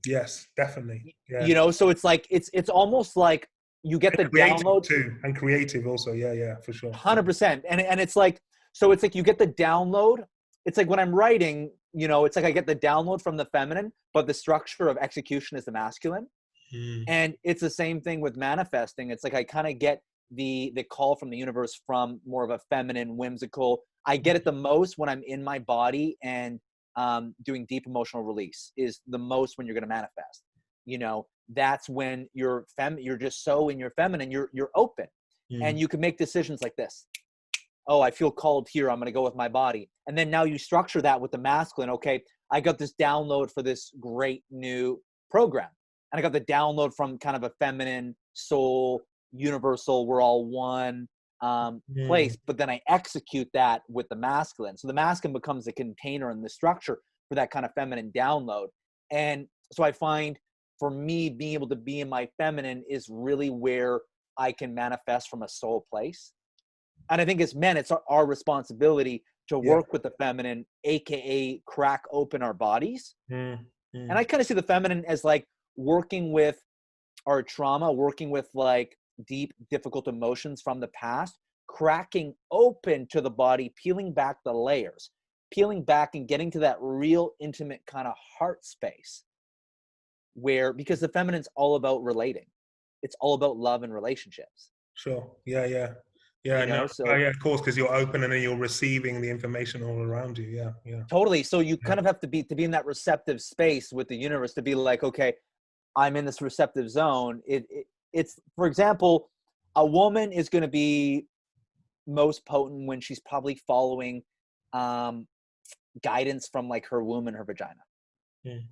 Yes, definitely. Yeah. So it's like it's almost like you get And the creative download too. And creative also. Yeah, for sure. Yeah. 100%. And it's like, so it's like you get the download. It's like when I'm writing, it's like I get the download from the feminine, but the structure of execution is the masculine. Mm, And it's the same thing with manifesting. It's like I kind of get the call from the universe from more of a feminine, whimsical. I get it the most when I'm in my body and doing deep emotional release is the most when you're going to manifest. That's when you're just so in your feminine, you're open, and mm, you can make decisions like this. Oh, I feel called here. I'm going to go with my body. And then now you structure that with the masculine. Okay, I got this download for this great new program. And I got the download from kind of a feminine soul, universal, we're all one mm. place. But then I execute that with the masculine. So the masculine becomes the container and the structure for that kind of feminine download. And so I find for me, being able to be in my feminine is really where I can manifest from a soul place. And I think as men, it's our responsibility to Yeah. work with the feminine, AKA crack open our bodies. Mm, And I mm. kind of see the feminine as like working with our trauma, working with like deep, difficult emotions from the past, cracking open to the body, peeling back the layers, peeling back and getting to that real intimate kind of heart space where, because the feminine's all about relating. It's all about love and relationships, Sure. Yeah. Yeah, no. Oh, So yeah, of course, because you're open and then you're receiving the information all around you. Yeah. totally. So you Yeah. kind of have to be in that receptive space with the universe to be like, okay, I'm in this receptive zone. It's for example, a woman is going to be most potent when she's probably following um, guidance from like her womb and her vagina. Mm,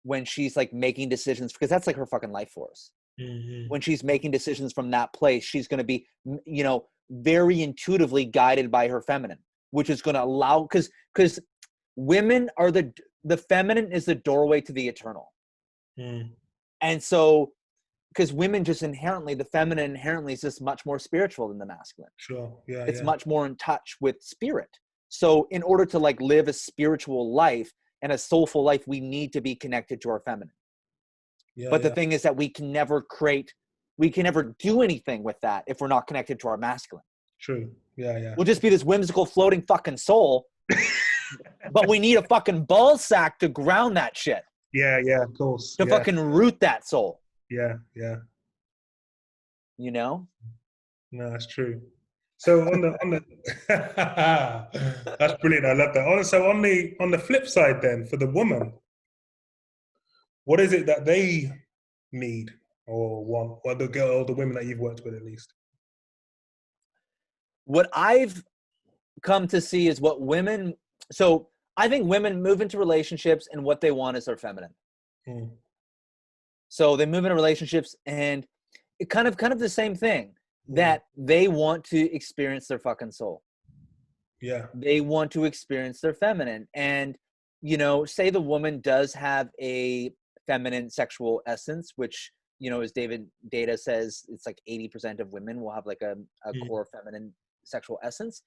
When she's like making decisions, because that's like her fucking life force. mm, When she's making decisions from that place, she's going to be, very intuitively guided by her feminine, which is going to allow, because women are the feminine is the doorway to the eternal. mm, And so because women just inherently, the feminine inherently is just much more spiritual than the masculine. Sure. Yeah. It's Yeah. much more in touch with spirit. So in order to like live a spiritual life and a soulful life, we need to be connected to our feminine. Yeah. But the Yeah. thing is that we can never do anything with that if we're not connected to our masculine. True. Yeah. Yeah. We'll just be this whimsical floating fucking soul, but we need a fucking ball sack to ground that shit, Yeah. Yeah. Of course. to Yeah. fucking root that soul, Yeah. Yeah. you know? No, that's true. So on the that's brilliant. I love that. So on the flip side, then for the woman, what is it that they need or want, or the girl, or the women that you've worked with at least? What I've come to see is what women, so I think women move into relationships and what they want is their feminine. Mm. So they move into relationships and it kind of the same thing, that they want to experience their fucking soul. Yeah. They want to experience their feminine. And, you know, say the woman does have a feminine sexual essence, which, you know, as David Data says, it's like 80% of women will have like a core feminine sexual essence.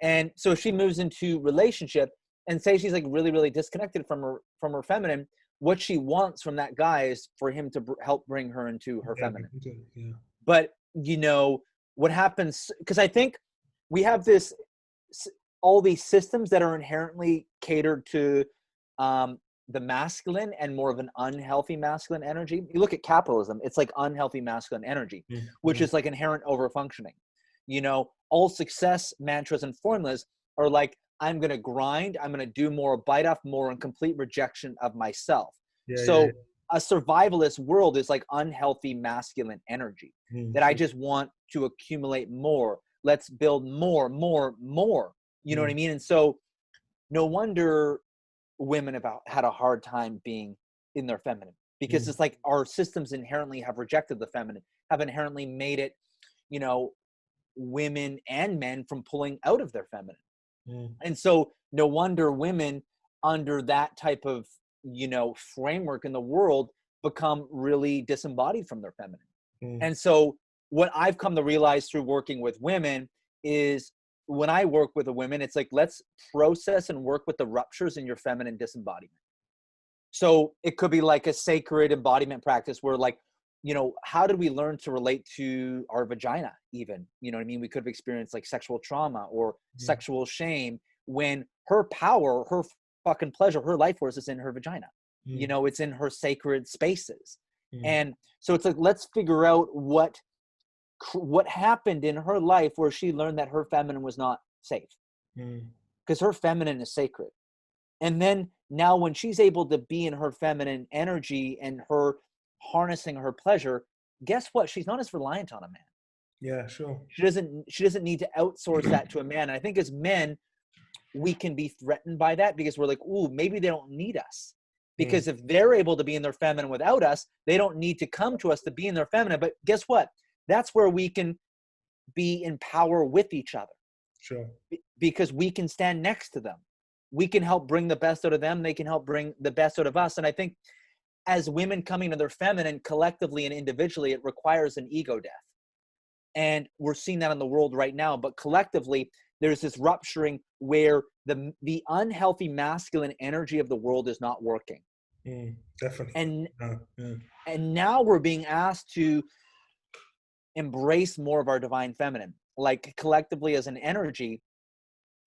And so she moves into relationship and say she's like really, really disconnected from her feminine. What she wants from that guy is for him to help bring her into her feminine. Yeah. But, you know, what happens, because I think we have all these systems that are inherently catered to the masculine and more of an unhealthy masculine energy. You look at capitalism, it's like unhealthy masculine energy, which is like inherent overfunctioning. You know, all success mantras and formulas are like, I'm going to grind, I'm going to do more, bite off more, and complete rejection of myself. A survivalist world is like unhealthy masculine energy that I just want to accumulate more. Let's build more. You know what I mean? And so no wonder women have had a hard time being in their feminine, because it's like our systems inherently have rejected the feminine, have inherently made it, you know, women and men from pulling out of their feminine. And so no wonder women under that type of, you know, framework in the world become really disembodied from their feminine. And so what I've come to realize through working with women is when I work with a woman, it's like, let's process and work with the ruptures in your feminine disembodiment. So it could be like a sacred embodiment practice where, like, you know, how did we learn to relate to our vagina even? You know what I mean? We could have experienced like sexual trauma or sexual shame when her power, her fucking pleasure, her life force is in her vagina. You know, it's in her sacred spaces. And so it's like, let's figure out what happened in her life where she learned that her feminine was not safe, because her feminine is sacred. And then now when she's able to be in her feminine energy and her harnessing her pleasure, guess what? She's not as reliant on a man. Yeah, sure. She doesn't need to outsource that to a man. And I think as men, we can be threatened by that because we're like, ooh, maybe they don't need us. Because if they're able to be in their feminine without us, they don't need to come to us to be in their feminine. But guess what? That's where we can be in power with each other. Sure. Because we can stand next to them. We can help bring the best out of them. They can help bring the best out of us. And I think as women coming to their feminine collectively and individually, it requires an ego death. And we're seeing that in the world right now. But collectively, there's this rupturing where the unhealthy masculine energy of the world is not working. Definitely. And now we're being asked to embrace more of our divine feminine, like collectively as an energy.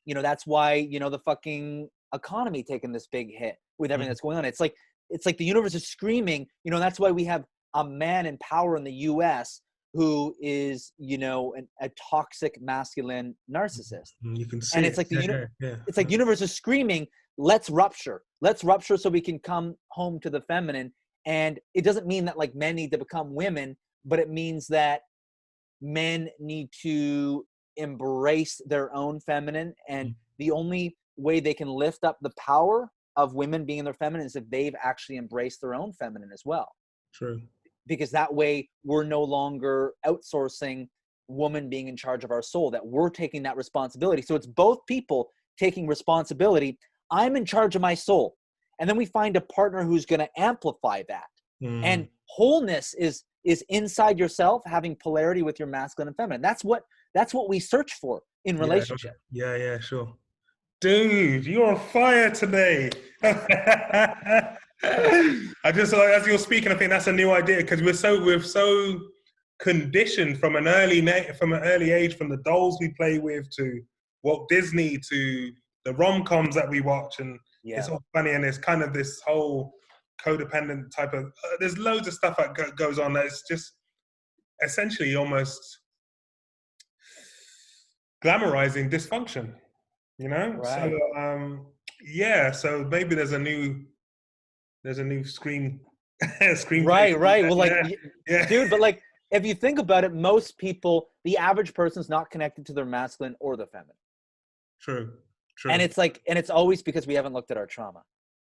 You know, that's why, you know, the fucking economy taking this big hit with everything that's going on. It's like the universe is screaming, you know. That's why we have a man in power in the US who is, you know, a toxic masculine narcissist. You can see and it's like it's like the universe is screaming, let's rupture so we can come home to the feminine. And it doesn't mean that like men need to become women, but it means that men need to embrace their own feminine. And the only way they can lift up the power of women being in their feminine is if they've actually embraced their own feminine as well. True. Because that way we're no longer outsourcing woman being in charge of our soul, that we're taking that responsibility. So it's both people taking responsibility. I'm in charge of my soul. And then we find a partner who's going to amplify that. And wholeness is is inside yourself having polarity with your masculine and feminine. That's what we search for in relationship. Yeah, sure. Dude, you're on fire today. I just, as you're speaking, I think that's a new idea because we're so conditioned from an early age, from the dolls we play with to Walt Disney to the rom-coms that we watch, and it's all funny, and it's kind of this whole codependent type of. There's loads of stuff that goes on that's just essentially almost glamorizing dysfunction. Right. So maybe there's a new screen Right. Well, like, yeah. dude, but like, if you think about it, most people, the average person's not connected to their masculine or their feminine. True. And it's like, and it's always because we haven't looked at our trauma.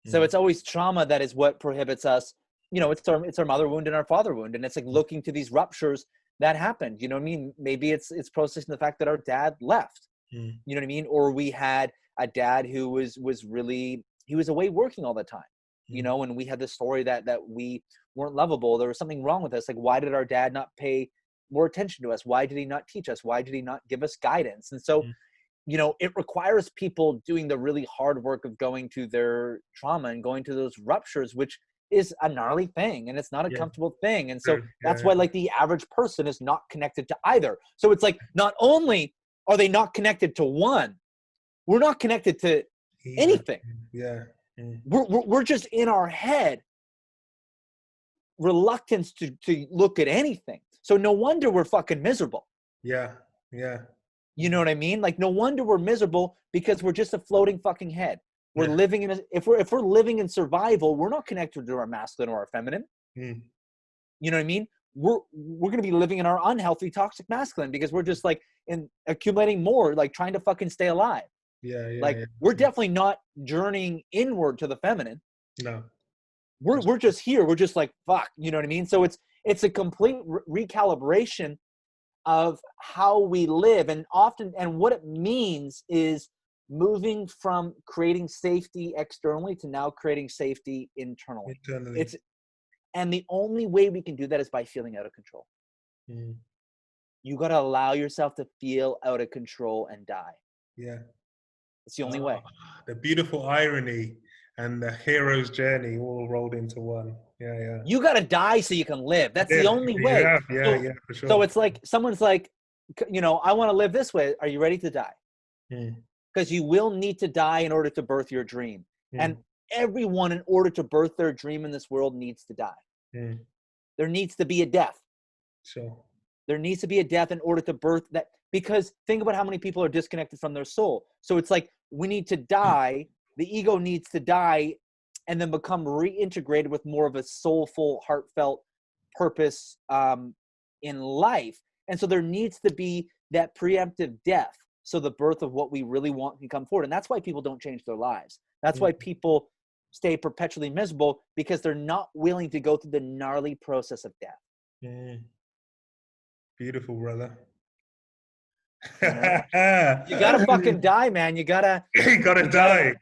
So it's always trauma that is what prohibits us. It's our mother wound and our father wound. And it's like looking to these ruptures that happened. You know what I mean? Maybe it's processing the fact that our dad left. You know what I mean? Or we had a dad who was really, he was away working all the time. And we had this story that we weren't lovable. There was something wrong with us. Like, why did our dad not pay more attention to us? Why did he not teach us? Why did he not give us guidance? And so, it requires people doing the really hard work of going to their trauma and going to those ruptures, which is a gnarly thing. And it's not a comfortable thing. And so that's why, like, the average person is not connected to either. So it's like, not only are they not connected to one, we're not connected to anything. We're just in our head reluctance to look at anything. So no wonder we're fucking miserable. Yeah. You know what I mean? Like, no wonder we're miserable because we're just a floating fucking head. We're living in if we're living in survival, we're not connected to our masculine or our feminine. You know what I mean? We're going to be living in our unhealthy, toxic masculine because we're just like accumulating more, like trying to fucking stay alive. We're definitely not journeying inward to the feminine. No. We're just here. We're just like, fuck. You know what I mean? So it's a complete recalibration of how we live, and what it means is moving from creating safety externally to now creating safety internally. And the only way we can do that is by feeling out of control. You got to allow yourself to feel out of control and die. It's the only way. The beautiful irony and the hero's journey all rolled into one. You got to die so you can live. That's the only way. Yeah, for sure. So it's like someone's like, I want to live this way. Are you ready to die? Because you will need to die in order to birth your dream. And everyone, in order to birth their dream in this world, needs to die. There needs to be a death. Sure. There needs to be a death in order to birth that. Because think about how many people are disconnected from their soul. So it's like, we need to die. The ego needs to die and then become reintegrated with more of a soulful, heartfelt purpose in life. And so there needs to be that preemptive death, so the birth of what we really want can come forward. And that's why people don't change their lives. That's why people stay perpetually miserable, because they're not willing to go through the gnarly process of death. Beautiful, brother. You gotta fucking die, man. You gotta die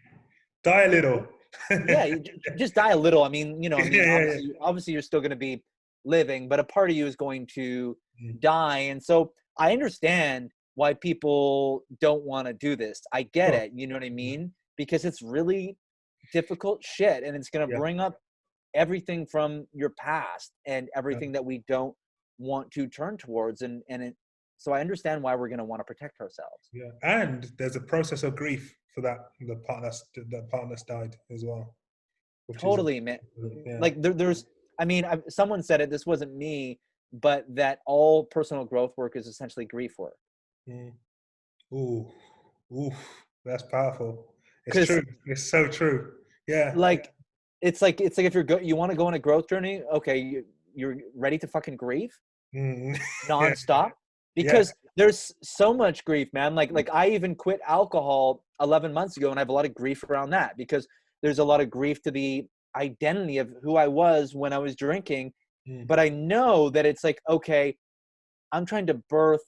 a little. You just die a little. I mean, obviously you're still going to be living, but a part of you is going to die. And so I understand why people don't want to do this. I get it. You know what I mean? Because it's really difficult shit, and it's going to bring up everything from your past and everything that we don't want to turn towards. So I understand why we're going to want to protect ourselves. And there's a process of grief for that partner's died as well. Totally, man. Like there's, I mean, someone said it, this wasn't me, but that all personal growth work is essentially grief work. Ooh, that's powerful. It's true. It's so true. Yeah. Like, it's like if you want to go on a growth journey, okay, you're ready to fucking grieve nonstop. Because there's so much grief, man. Like I even quit alcohol 11 months ago, and I have a lot of grief around that, because there's a lot of grief to the identity of who I was when I was drinking. But I know that it's like, okay, I'm trying to birth,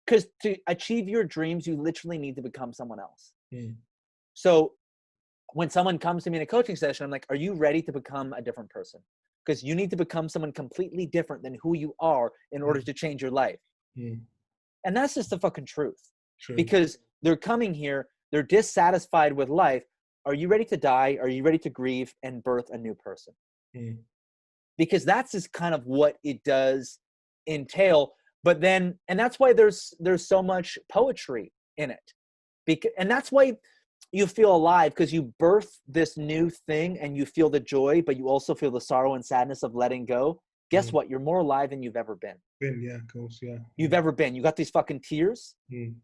because to achieve your dreams, you literally need to become someone else. So when someone comes to me in a coaching session, I'm like, are you ready to become a different person? because you need to become someone completely different than who you are in order to change your life. And that's just the fucking truth. True. Because they're coming here, they're dissatisfied with life. Are you ready to die? Are you ready to grieve and birth a new person? Because that's just kind of what it does entail. But then, and that's why there's so much poetry in it. And that's why you feel alive, because you birth this new thing and you feel the joy, but you also feel the sorrow and sadness of letting go. Guess what? You're more alive than you've ever been. Yeah, of course, yeah. You've ever been. You got these fucking tears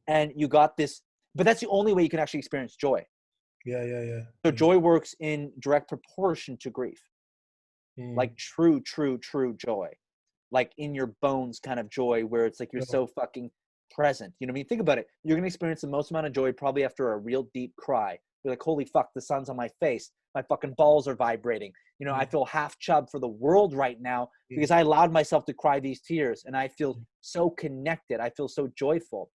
and you got this, but that's the only way you can actually experience joy. Yeah. So joy works in direct proportion to grief. Like true joy. Like in your bones kind of joy, where it's like you're so fucking present. You know what I mean? Think about it. You're going to experience the most amount of joy probably after a real deep cry. You're like, holy fuck, the sun's on my face. My fucking balls are vibrating. You know, I feel half chub for the world right now because I allowed myself to cry these tears, and I feel so connected. I feel so joyful.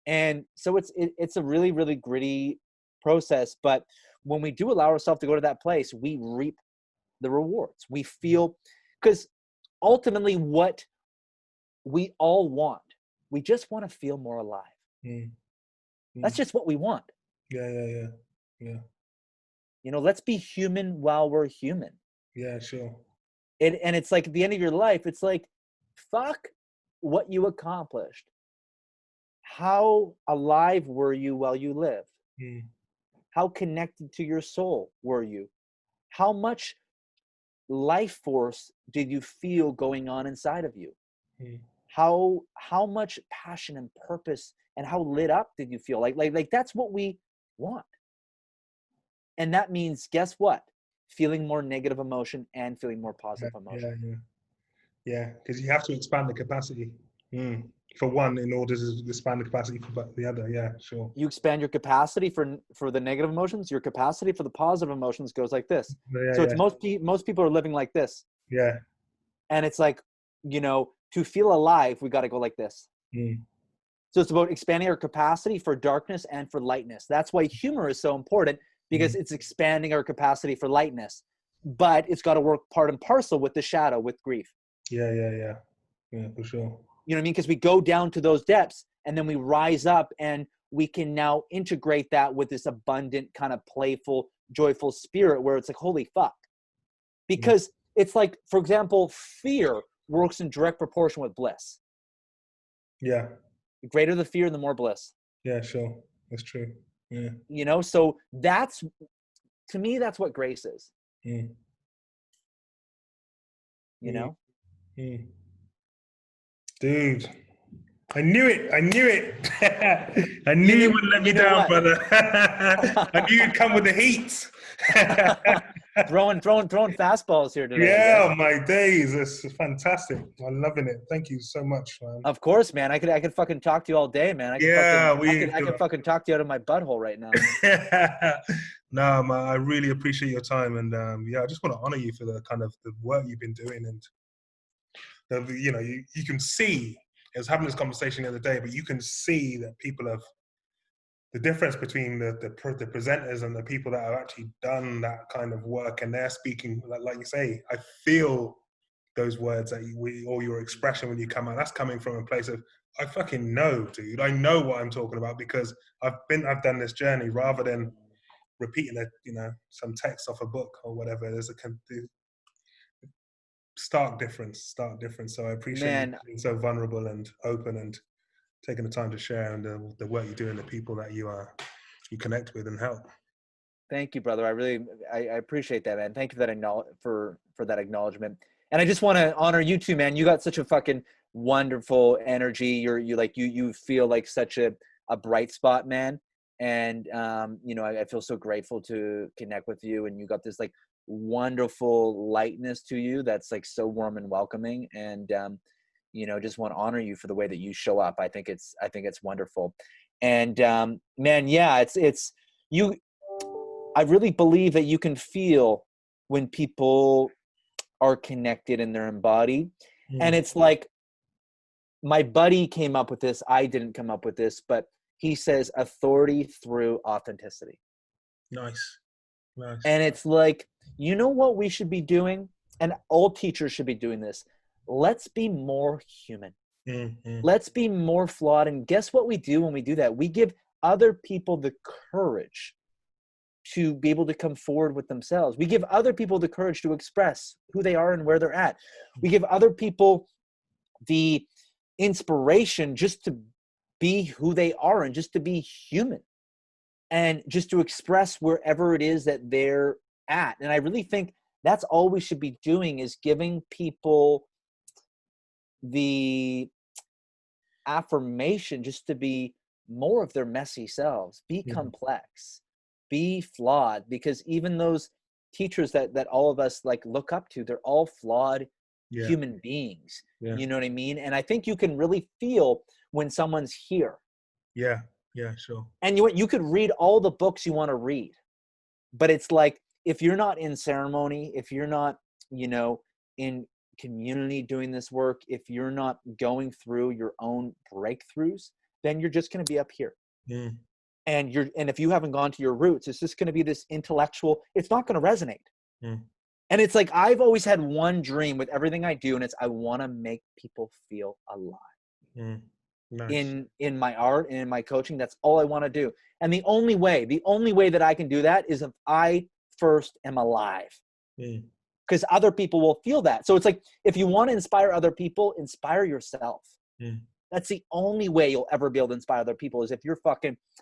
And so it's a really, really gritty process. But when we do allow ourselves to go to that place, we reap the rewards. We feel, because ultimately what we all want, we just want to feel more alive. That's just what we want. Yeah. You know, let's be human while we're human. Yeah, sure. And it's like at the end of your life, it's like, fuck what you accomplished. How alive were you while you lived? How connected to your soul were you? How much life force did you feel going on inside of you? How much passion and purpose and how lit up did you feel? Like that's what we want. And that means, guess what? Feeling more negative emotion and feeling more positive emotion. Yeah, because you have to expand the capacity for one in order to expand the capacity for the other. Yeah, sure. You expand your capacity for the negative emotions. Your capacity for the positive emotions goes like this. So it's most people are living like this. Yeah. And it's like, you know, to feel alive, we got to go like this. So it's about expanding our capacity for darkness and for lightness. That's why humor is so important, because it's expanding our capacity for lightness. But it's got to work part and parcel with the shadow, with grief. Yeah, for sure. You know what I mean? Because we go down to those depths and then we rise up, and we can now integrate that with this abundant, kind of playful, joyful spirit where it's like, holy fuck. Because it's like, for example, fear works in direct proportion with bliss. Yeah. The greater the fear, the more bliss. Yeah, sure. That's true. Yeah. You know, so that's, to me, that's what grace is. You know? Dude, I knew it. I knew you wouldn't let me down, brother. I knew you'd come with the heat. throwing fastballs here today. Yeah, my days. It's fantastic. I'm loving it. Thank you so much, man. Of course, man. I could fucking talk to you all day, man. I could fucking talk to you out of my butthole right now. No, man, I really appreciate your time, and I just want to honor you for the kind of the work you've been doing, and you know, you can see. I was having this conversation the other day, but you can see that people have the difference between the presenters and the people that have actually done that kind of work, and they're speaking like you say. I feel those words that or your expression when you come out. That's coming from a place of I fucking know, dude. I know what I'm talking about because I've done this journey rather than repeating some text off a book or whatever. There's a stark difference. So I appreciate you being so vulnerable and open and taking the time to share, and the work you do and the people that you connect with and help. Thank you, brother. I appreciate that, man. Thank you for that acknowledgement. And I just want to honor you too, man. You got such a fucking wonderful energy. You feel like such a bright spot, man. And I feel so grateful to connect with you. And you got this like wonderful lightness to you that's like so warm and welcoming. And just want to honor you for the way that you show up. I think it's wonderful. And man, yeah, it's you. I really believe that you can feel when people are connected and they're embodied. And it's like, my buddy came up with this. I didn't come up with this, but he says authority through authenticity. Nice. And it's like, you know what we should be doing? and all teachers should be doing this. Let's be more human. Mm-hmm. Let's be more flawed. And guess what we do when we do that? We give other people the courage to be able to come forward with themselves. We give other people the courage to express who they are and where they're at. We give other people the inspiration just to be who they are and just to be human and just to express wherever it is that they're at. And I really think that's all we should be doing, is giving people the affirmation just to be more of their messy selves, be complex, be flawed, because even those teachers that all of us like look up to, they're all flawed human beings. You know what I mean? And I think you can really feel when someone's here. Yeah, sure. And you could read all the books you want to read, but it's like, if you're not in ceremony, if you're not, in community doing this work, if you're not going through your own breakthroughs, then you're just going to be up here. And if you haven't gone to your roots, it's just going to be this intellectual, it's not going to resonate. And it's like, I've always had one dream with everything I do, and it's, I want to make people feel alive. Nice. In my art and in my coaching. That's all I want to do. And the only way that I can do that is if I first am alive. Because other people will feel that. So it's like, if you want to inspire other people, inspire yourself. That's the only way you'll ever be able to inspire other people, is if you're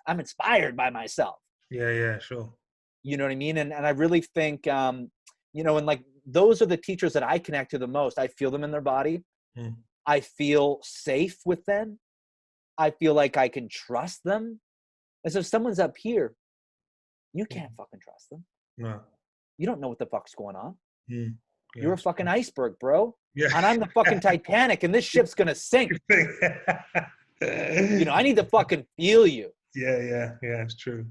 I'm inspired by myself. Yeah, sure. You know what I mean? And I really think, and like, those are the teachers that I connect to the most. I feel them in their body. I feel safe with them. I feel like I can trust them. And so if someone's up here, you can't fucking trust them. No. You don't know what the fuck's going on. Yeah, you're a fucking iceberg, bro. Yeah. And I'm the fucking Titanic, and this ship's gonna sink. I need to fucking feel you. Yeah, it's true.